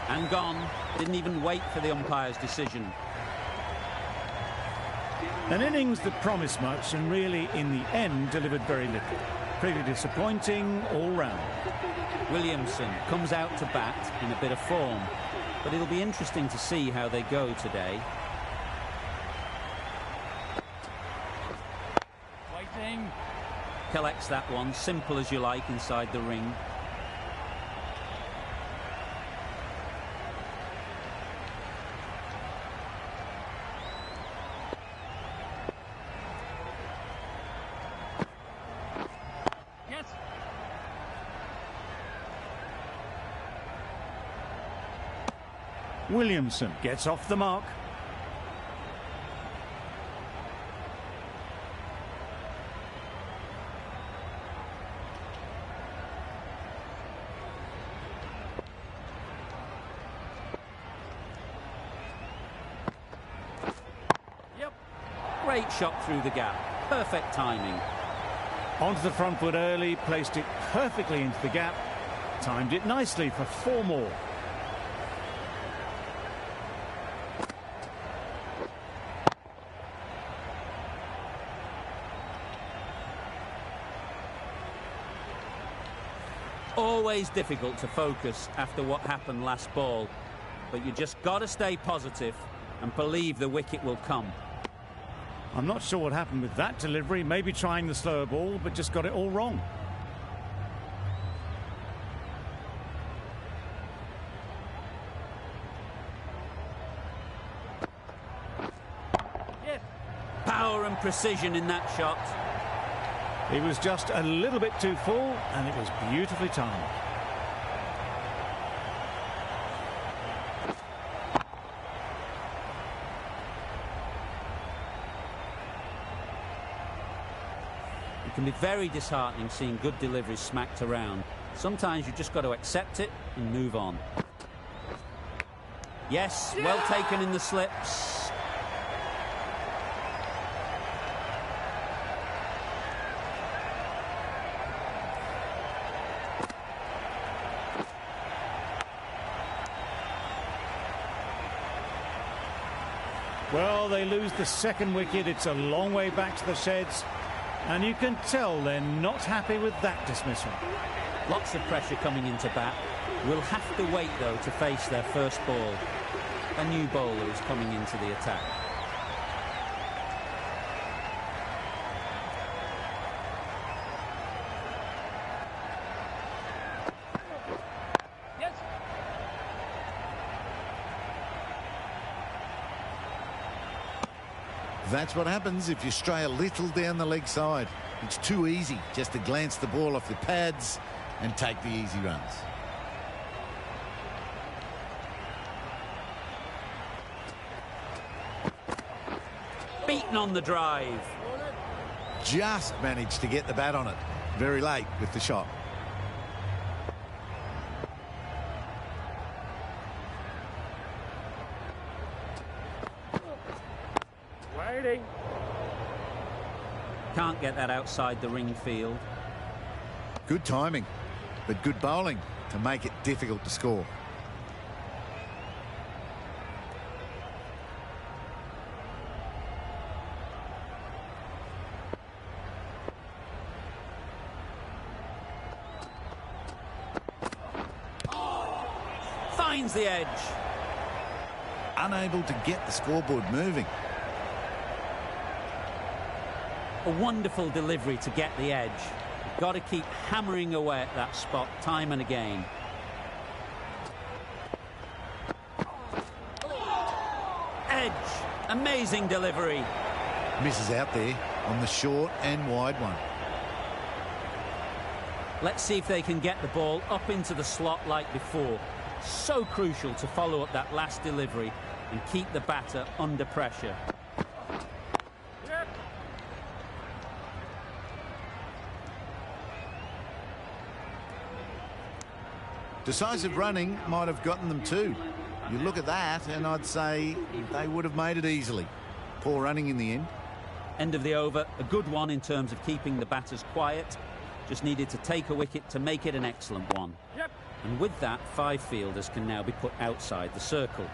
And gone. Didn't even wait for the umpire's decision. An innings that promised much and really, in the end, delivered very little. Pretty disappointing all round. Williamson comes out to bat in a bit of form, but it'll be interesting to see how they go today. collects that one, simple as you like, inside the ring. Yes. Williamson gets off the mark. Yep. Great shot through the gap. Perfect timing. Onto the front foot early, placed it perfectly into the gap. Timed it nicely for 4 more. Always difficult to focus after what happened last ball, but you just got to stay positive and believe the wicket will come. I'm not sure what happened with that delivery. Maybe trying the slower ball, but just got it all wrong. Yes. Power and precision in that shot. It was just a little bit too full, and it was beautifully timed. It can be very disheartening seeing good deliveries smacked around. Sometimes you just got to accept it and move on. Yes, well taken in the slips. Well, they lose the second wicket. It's a long way back to the sheds, and you can tell they're not happy with that dismissal. Lots of pressure coming into bat. Will have to wait, though, to face their first ball. A new bowler is coming into the attack. Yes. That's what happens if you stray a little down the leg side. It's too easy just to glance the ball off the pads and take the easy runs. Beaten on the drive. Just managed to get the bat on it. Very late with the shot. Waiting. Can't get that outside the ring field. Good timing, but good bowling to make it difficult to score. Finds the edge. Unable to get the scoreboard moving. A wonderful delivery to get the edge. You've got to keep hammering away at that spot time and again. Edge. Amazing delivery. Misses out there on the short and wide one. Let's see if they can get the ball up into the slot like before. So crucial to follow up that last delivery and keep the batter under pressure. Yep. Decisive running might have gotten them too. You look at that and I'd say they would have made it easily. Poor running in the end. End of the over, a good one in terms of keeping the batters quiet. Just needed to take a wicket to make it an excellent one. Yep. And with that, 5 fielders can now be put outside the circle.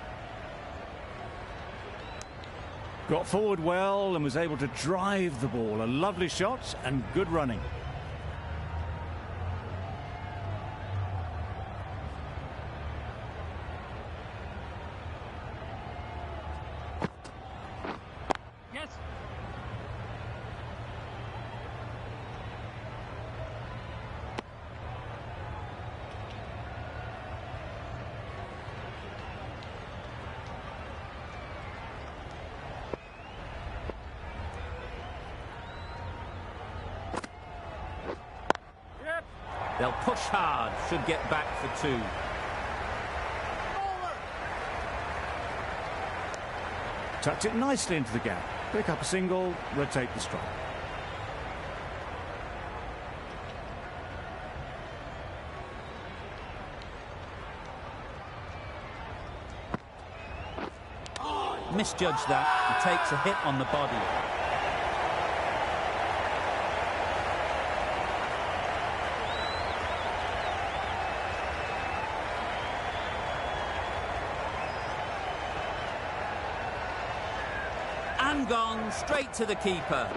Got forward well and was able to drive the ball. A lovely shot and good running. They'll push hard, should get back for 2. Tucked it nicely into the gap. Pick up a single, rotate the strike. Misjudged that. He takes a hit on the body. And gone straight to the keeper.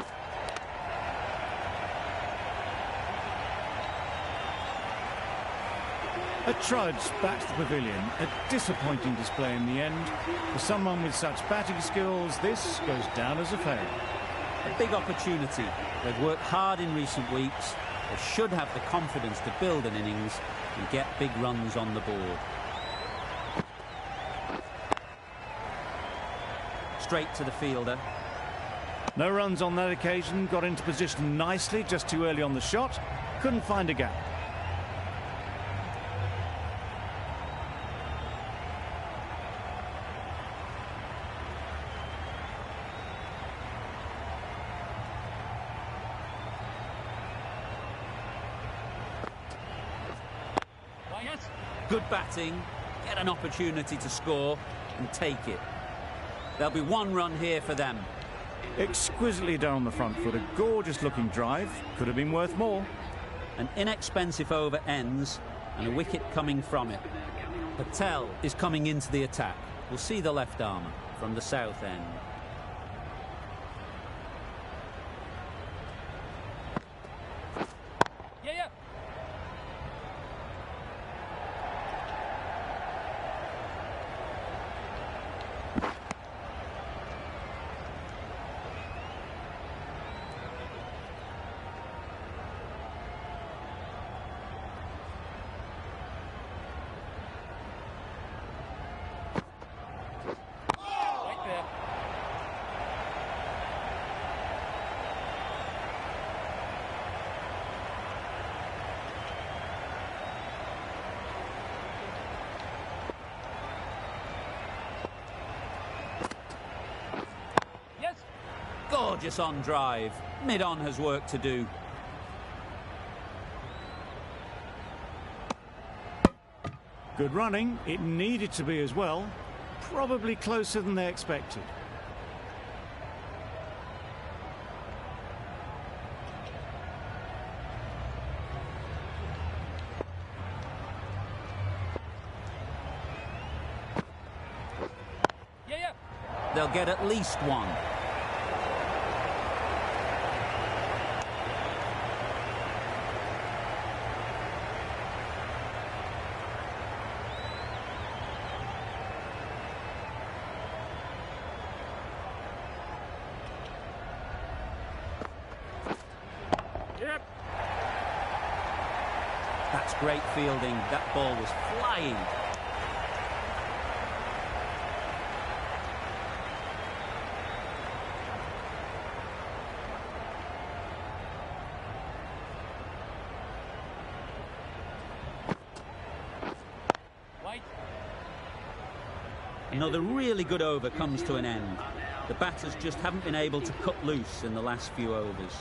A trudge back to the pavilion. A disappointing display in the end. For someone with such batting skills, this goes down as a failure. A big opportunity. They've worked hard in recent weeks. They should have the confidence to build an innings and get big runs on the board. Straight to the fielder. No runs on that occasion. Got into position nicely, just too early on the shot. Couldn't find a gap. Good batting, get an opportunity to score and take it. There'll be 1 run here for them. Exquisitely done on the front foot. A gorgeous looking drive. Could have been worth more. An inexpensive over ends and a wicket coming from it. Patel is coming into the attack. We'll see the left armour from the south end. Gorgeous on drive. Mid-on has work to do. Good running. It needed to be as well. Probably closer than they expected. They'll get at least 1. That's great fielding. That ball was flying. Another really good over comes to an end. The batters just haven't been able to cut loose in the last few overs.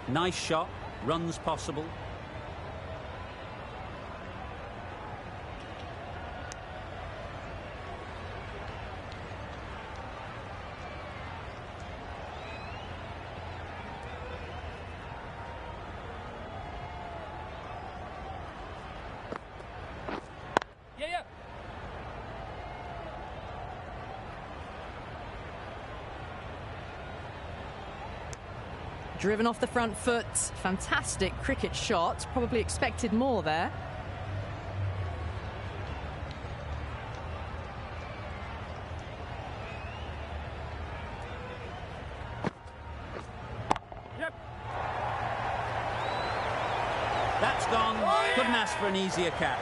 Nice shot, runs possible. Driven off the front foot. Fantastic cricket shot. Probably expected more there. gone. Couldn't ask for an easier catch.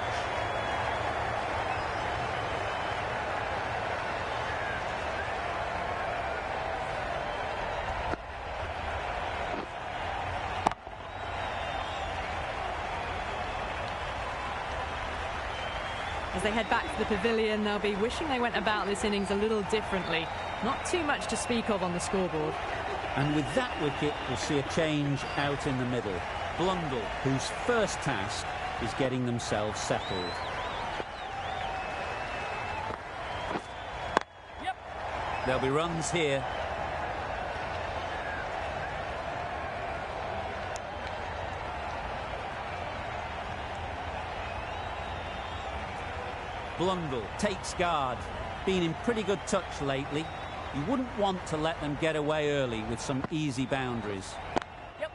As they head back to the pavilion, they'll be wishing they went about this innings a little differently. Not too much to speak of on the scoreboard. And with that wicket, we'll see a change out in the middle. Blundell, whose first task is getting themselves settled. Yep. There'll be runs here. Blundell takes guard. Been in pretty good touch lately. You wouldn't want to let them get away early with some easy boundaries. Yep.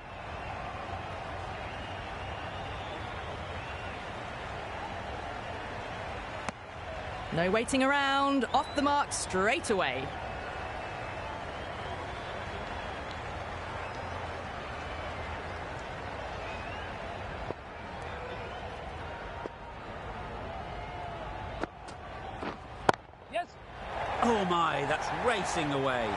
No waiting around. Off the mark straight away. Yes. Oh my, that's racing away.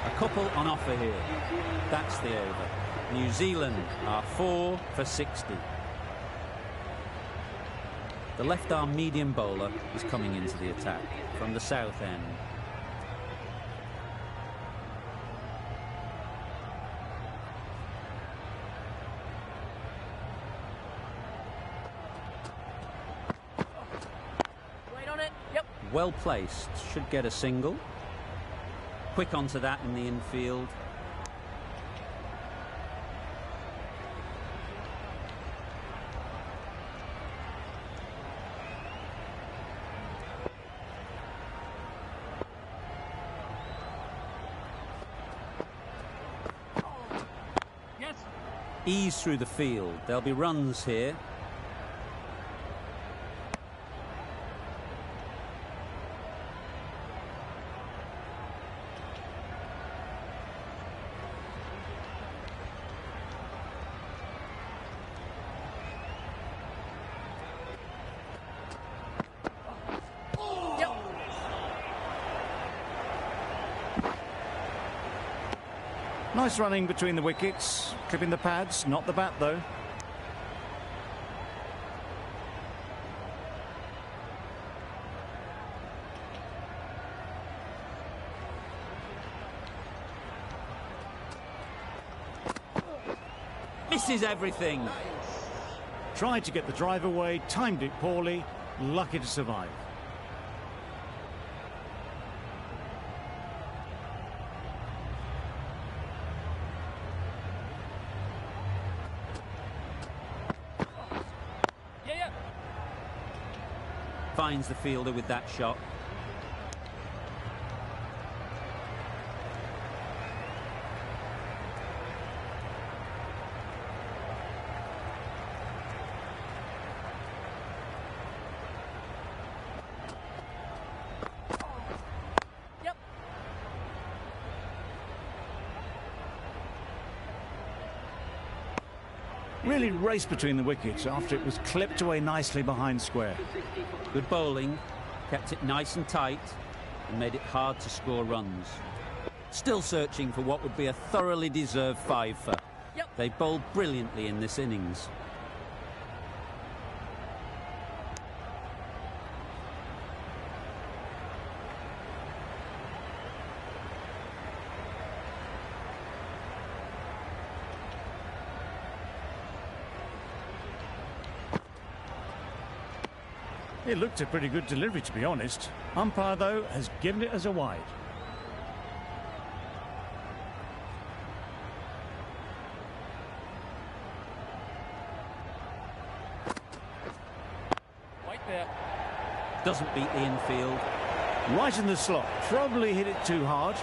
A couple on offer here. That's the over. New Zealand are 4 for 60. The left-arm medium bowler is coming into the attack from the south end. Wait on it. Yep. Well placed, should get a single. Quick onto that in the infield. Yes. Ease through the field. There'll be runs here. Nice running between the wickets, clipping the pads, not the bat though. Misses everything. Tried to get the drive away, timed it poorly, lucky to survive. Finds the fielder with that shot. Yep. Really raced between the wickets after it was clipped away nicely behind square. Good bowling, kept it nice and tight and made it hard to score runs. Still searching for what would be a thoroughly deserved five-for. Yep. They bowled brilliantly in this innings. It looked a pretty good delivery, to be honest. Umpire, though, has given it as a wide. Right there. Doesn't beat the infield. Right in the slot. Probably hit it too hard.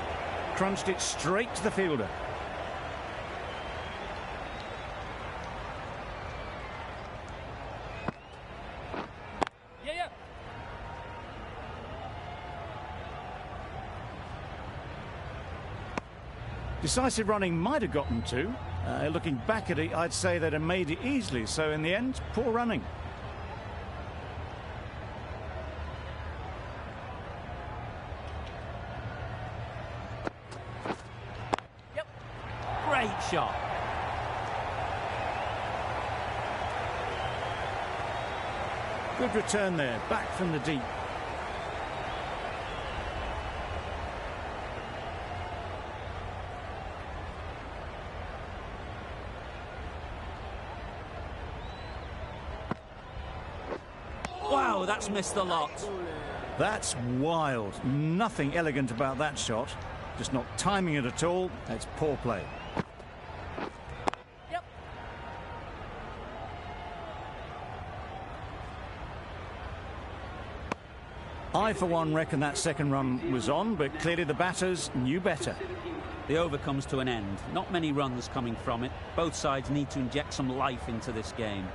Crunched it straight to the fielder. Decisive running might have gotten two. Looking back at it, I'd say they'd have made it easily. So in the end, poor running. Yep. Great shot. Good return there, back from the deep. Wow, that's missed the lot. That's wild. Nothing elegant about that shot. Just not timing it at all. It's poor play. Yep. I, for one, reckon that second run was on, but clearly the batters knew better. The over comes to an end. Not many runs coming from it. Both sides need to inject some life into this game.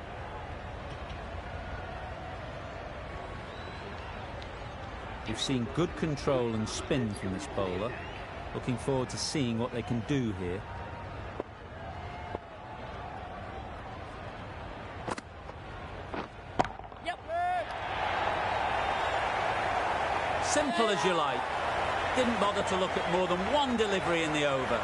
We've seen good control and spin from this bowler. Looking forward to seeing what they can do here. Yep. Simple as you like. Didn't bother to look at more than one delivery in the over.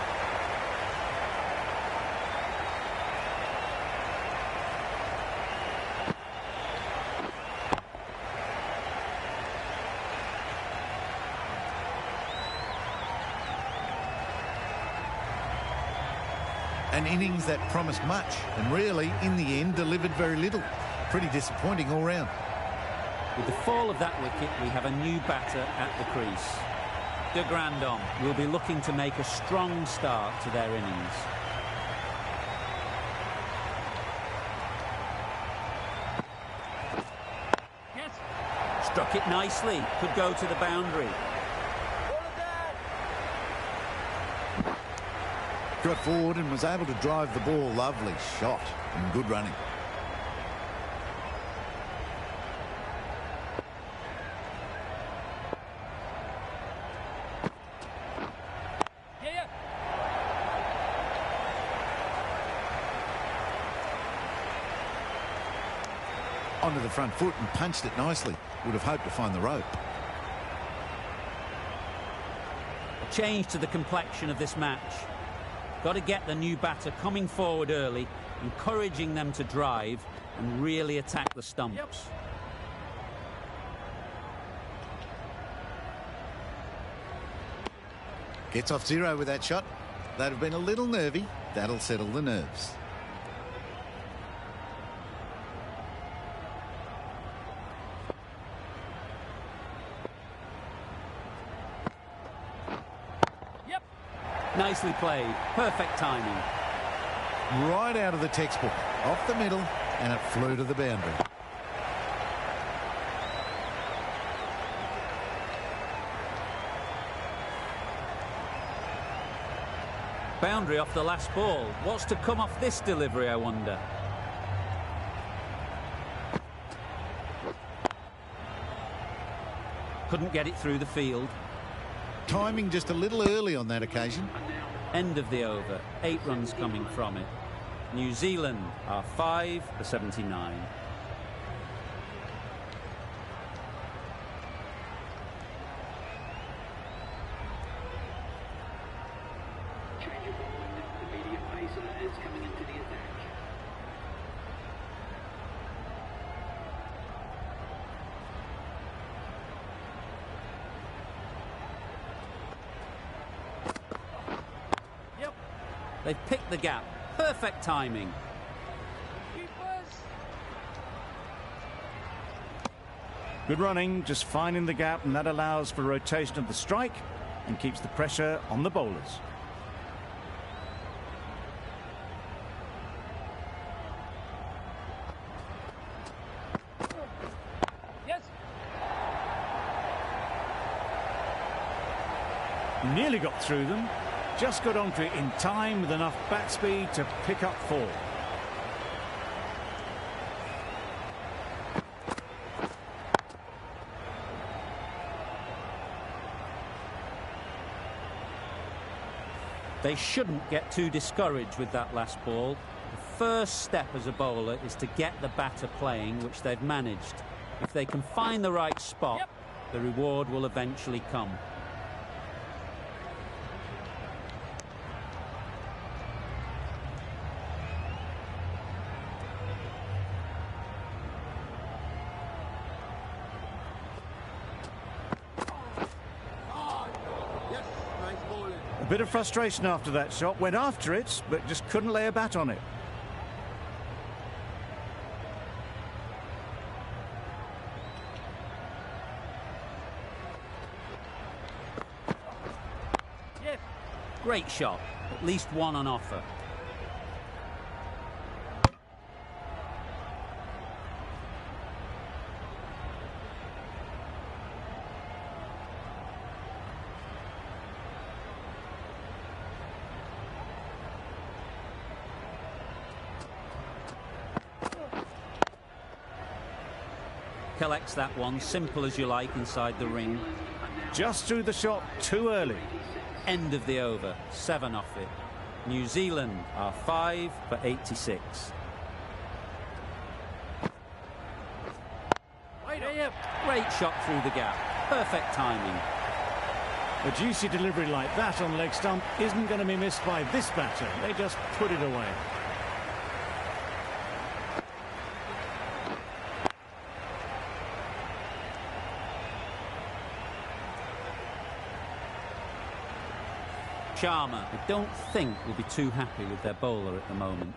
An innings that promised much and really, in the end, delivered very little. Pretty disappointing all round. With the fall of that wicket, we have a new batter at the crease. De Grandon will be looking to make a strong start to their innings. Yes. Struck it nicely. Could go to the boundary. Got forward and was able to drive the ball. Lovely shot and good running. Yeah. Onto the front foot and punched it nicely. Would have hoped to find the rope. A change to the complexion of this match. Got to get the new batter coming forward early, encouraging them to drive and really attack the stumps. Yep. Gets off zero with that shot. They'd have been a little nervy. That'll settle the nerves. Yep. Nicely played. Perfect timing. Right out of the textbook. Off the middle, and it flew to the boundary. Boundary off the last ball. What's to come off this delivery, I wonder? Couldn't get it through the field. Timing just a little early on that occasion. End of the over. 8 runs coming from it. New Zealand are 5 for 79. Change of ball. The medium pacer is coming into the attack. Yep. They've picked the gap. Perfect timing. Keepers. Good running, just finding the gap, and that allows for rotation of the strike and keeps the pressure on the bowlers. Yes. Nearly got through them. Just got onto it in time with enough bat speed to pick up 4. They shouldn't get too discouraged with that last ball. The first step as a bowler is to get the batter playing, which they've managed. If they can find the right spot, the reward will eventually come. A bit of frustration after that shot. Went after it, but just couldn't lay a bat on it. Yes. Great shot. At least one on offer. Collects that one, simple as you like, inside the ring. Just threw the shot too early. End of the over, 7 off it. New Zealand are 5 for 86. Great shot through the gap. Perfect timing. A juicy delivery like that on leg stump isn't going to be missed by this batter. They just put it away. Sharma, I don't think, will be too happy with their bowler at the moment.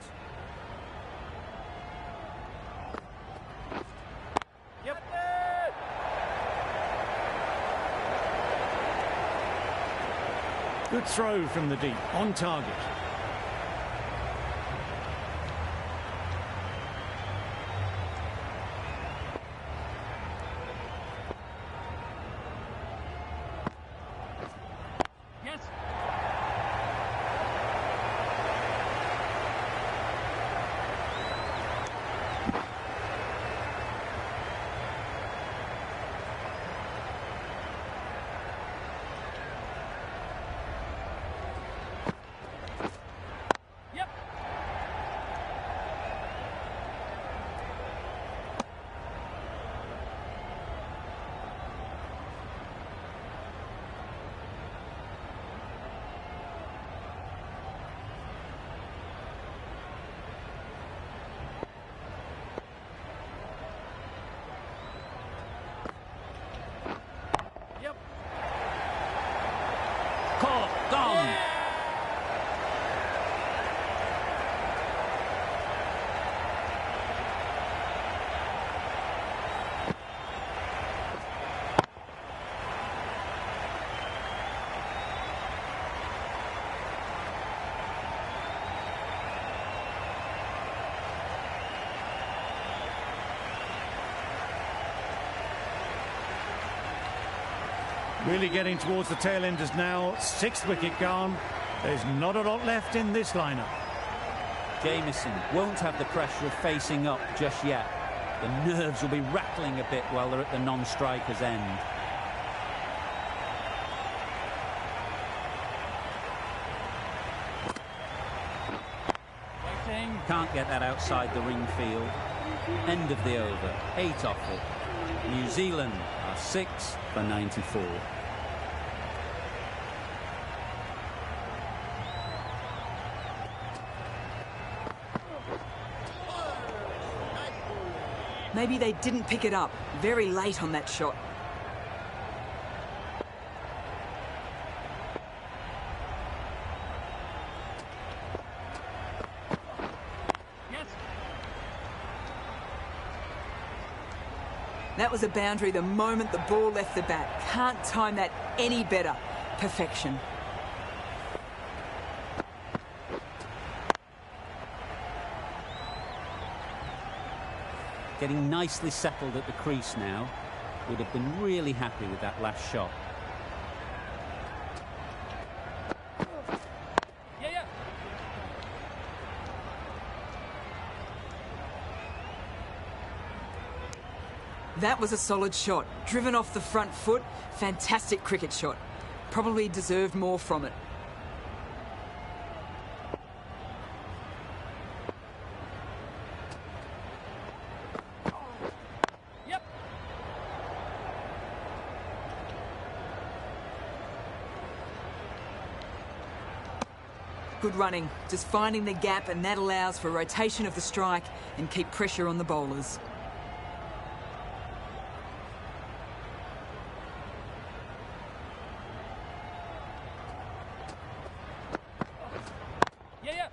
Yep. Good throw from the deep, on target. Yes. Yep. Yep. Caught, gone. Really getting towards the tail enders now. 6th wicket gone. There's not a lot left in this lineup. Jamieson won't have the pressure of facing up just yet. The nerves will be rattling a bit while they're at the non-striker's end. Waiting. Can't get that outside the ring field. End of the over, 8 off it. New Zealand are 6 for 94. Maybe they didn't pick it up very late on that shot. Yes. That was a boundary the moment the ball left the bat. Can't time that any better. Perfection. Getting nicely settled at the crease now. Would have been really happy with that last shot. Yeah. That was a solid shot. Driven off the front foot. Fantastic cricket shot. Probably deserved more from it. good running, just finding the gap, and that allows for rotation of the strike and keep pressure on the bowlers. Yeah.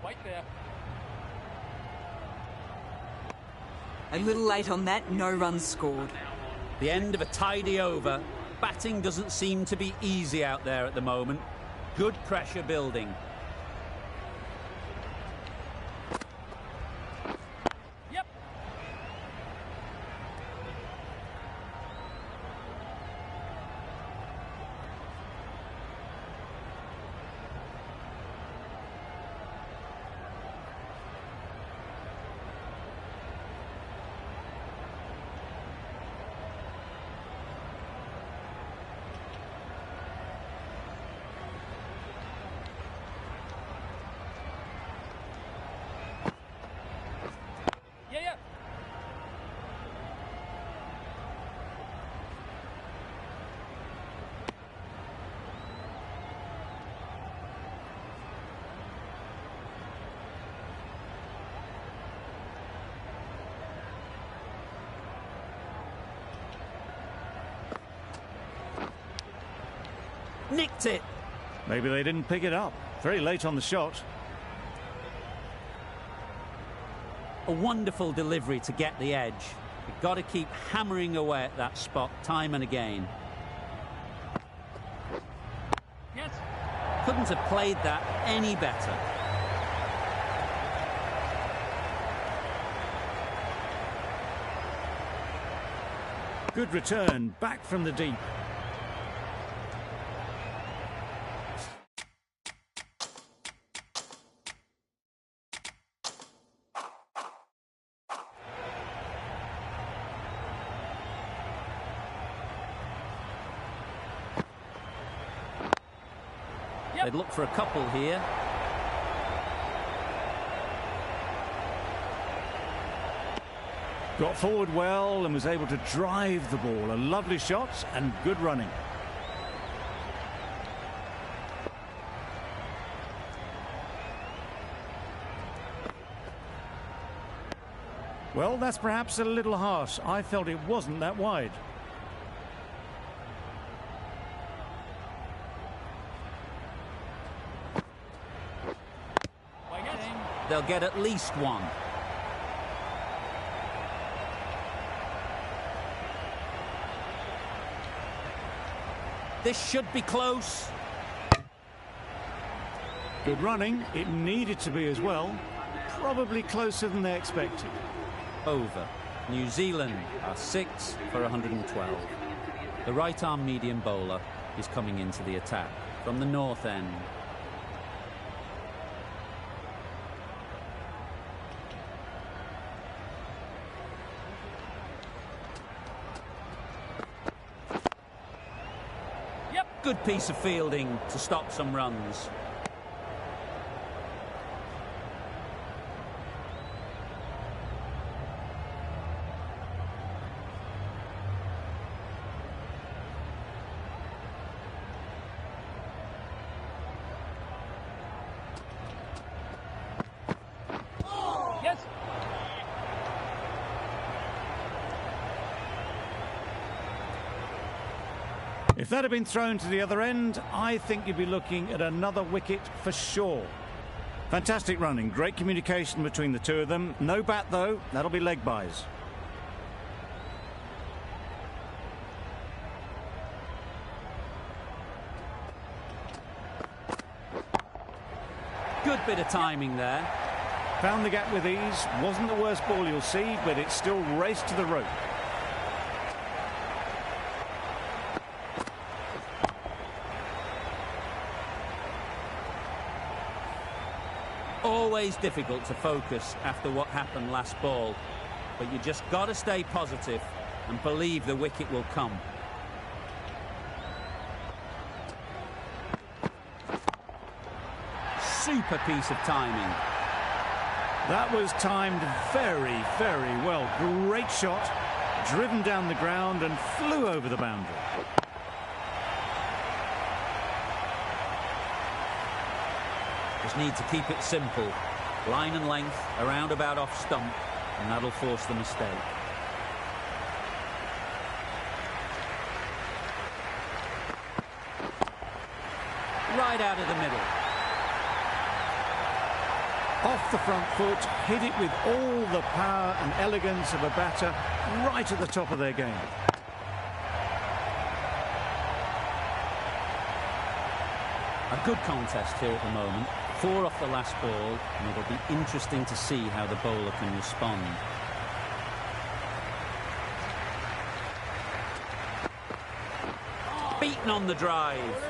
Wait there. A little late on that, no runs scored. The end of a tidy over. Batting doesn't seem to be easy out there at the moment. Good pressure building. Yep. Yeah. Nicked it. Maybe they didn't pick it up. Very late on the shot. A wonderful delivery to get the edge. You've got to keep hammering away at that spot time and again. Yes. Couldn't have played that any better. Good return, back from the deep. They'd look for a couple here. Got forward well and was able to drive the ball. A lovely shot and good running. Well, that's perhaps a little harsh. I felt it wasn't that wide. They'll get at least one. This should be close. Good running. It needed to be as well. Probably closer than they expected. Over. New Zealand are 6 for 112. The right-arm medium bowler is coming into the attack from the north end. Good piece of fielding to stop some runs. Yes. If that had been thrown to the other end, I think you'd be looking at another wicket for sure. Fantastic running, great communication between the two of them. No bat though, that'll be leg byes. Good bit of timing there. Found the gap with ease, wasn't the worst ball you'll see, but it still raced to the rope. Always difficult to focus after what happened last ball, but you just got to stay positive and believe the wicket will come. super piece of timing. That was timed very, very well. Great shot, driven down the ground and flew over the boundary. Just need to keep it simple. Line and length, around about off stump, and that'll force the mistake. Right out of the middle. Off the front foot, hit it with all the power and elegance of a batter right at the top of their game. A good contest here at the moment. 4 off the last ball, and it'll be interesting to see how the bowler can respond. Beaten on the drive.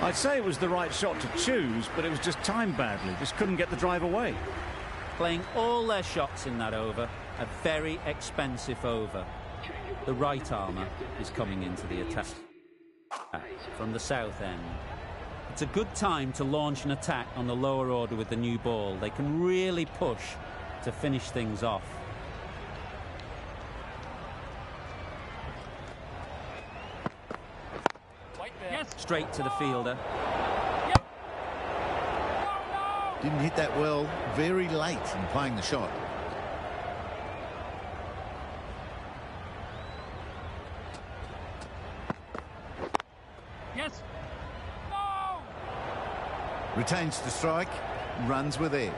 I'd say it was the right shot to choose, but it was just timed badly. Just couldn't get the drive away. Playing all their shots in that over, a very expensive over. The right armour is coming into the attack from the south end. It's a good time to launch an attack on the lower order with the new ball. They can really push to finish things off. Yes. Straight to the fielder. Yep. Didn't hit that well, very late in playing the shot. Yes. No. Retains the strike, runs were there.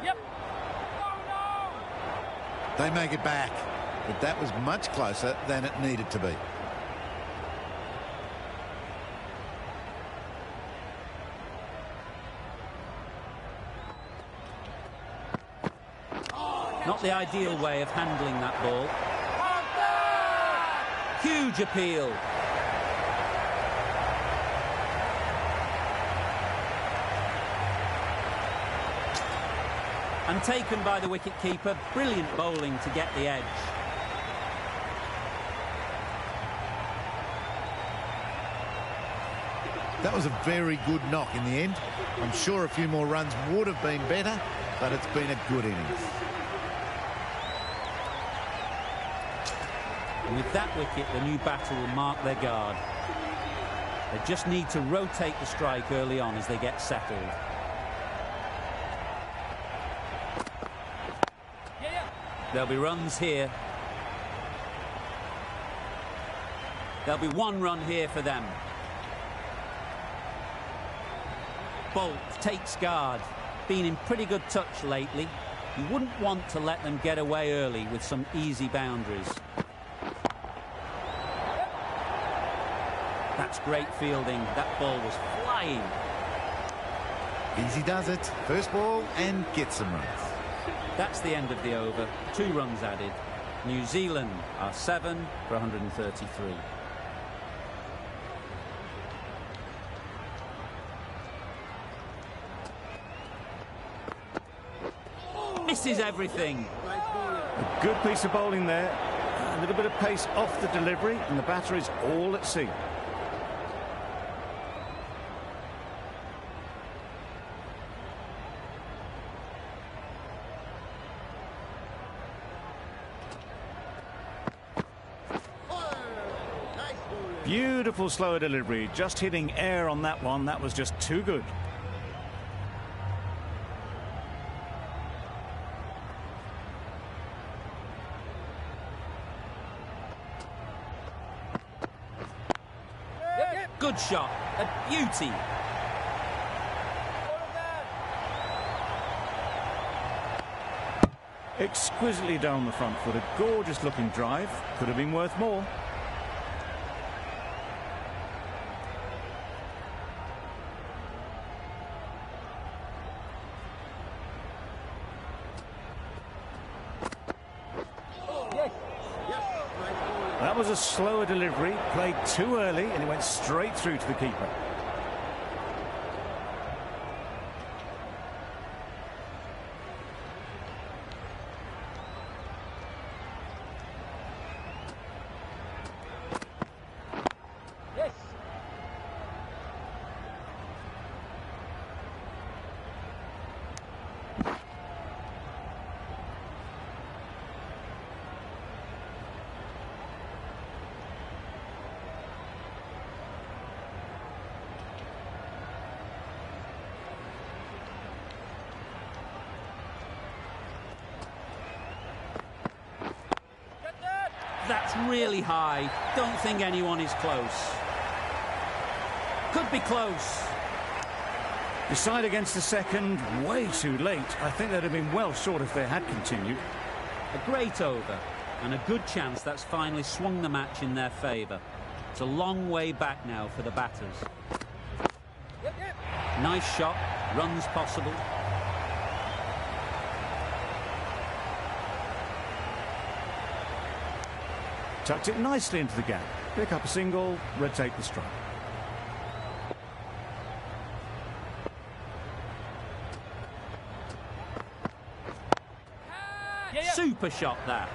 Yep. Oh no. They make it back, but that was much closer than it needed to be. Not the ideal way of handling that ball. Huge appeal. And taken by the wicket-keeper. Brilliant bowling to get the edge. That was a very good knock in the end. I'm sure a few more runs would have been better, but it's been a good innings. And with that wicket, the new batter will mark their guard. They just need to rotate the strike early on as they get settled. There'll be runs here. There'll be 1 run here for them. Bolt takes guard. Been in pretty good touch lately. You wouldn't want to let them get away early with some easy boundaries. That's great fielding. That ball was flying. Easy does it. First ball and gets some runs. That's the end of the over. 2 runs added. New Zealand are 7 for 133. Misses everything. A good piece of bowling there. A little bit of pace off the delivery, and the batter is all at sea. Beautiful slower delivery, just hitting air on that one. That was just too good. Good shot, a beauty. Exquisitely down the front foot, a gorgeous looking drive. Could have been worth more. That was a slower delivery, played too early, and it went straight through to the keeper. That's really high. Don't think anyone is close. Could be close. Decide against the second, way too late. I think they'd have been well short if they had continued. A great over, and a good chance that's finally swung the match in their favour. It's a long way back now for the batters. Nice shot, runs possible. Tucked it nicely into the gap. Pick up a single, rotate the strike. Super shot that.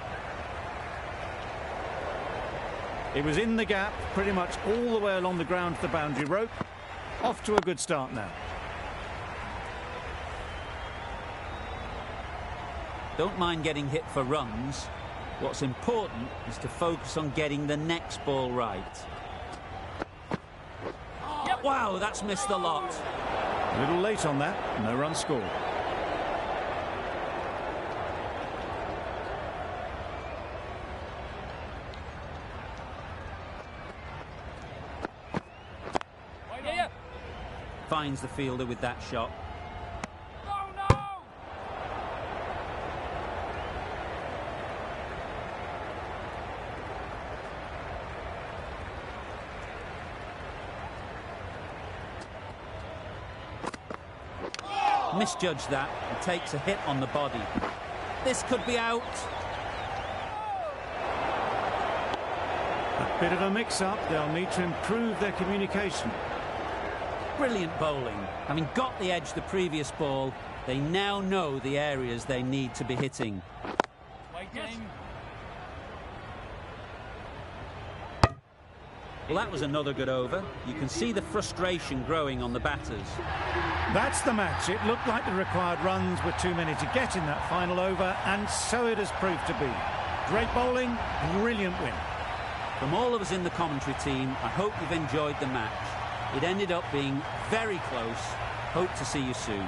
It was in the gap, pretty much all the way along the ground to the boundary rope. Off to a good start now. Don't mind getting hit for runs. What's important is to focus on getting the next ball right. Wow, that's missed the lot. A little late on that, no run scored. Finds the fielder with that shot. Oh no! Misjudged that and takes a hit on the body. This could be out. A bit of a mix-up. They'll need to improve their communication. Brilliant bowling. Having got the edge the previous ball, they now know the areas they need to be hitting. Waiting. Well, that was another good over. You can see the frustration growing on the batters. That's the match. It looked like the required runs were too many to get in that final over, and so it has proved to be. Great bowling, brilliant win. From all of us in the commentary team, I hope you've enjoyed the match. It ended up being very close. Hope to see you soon.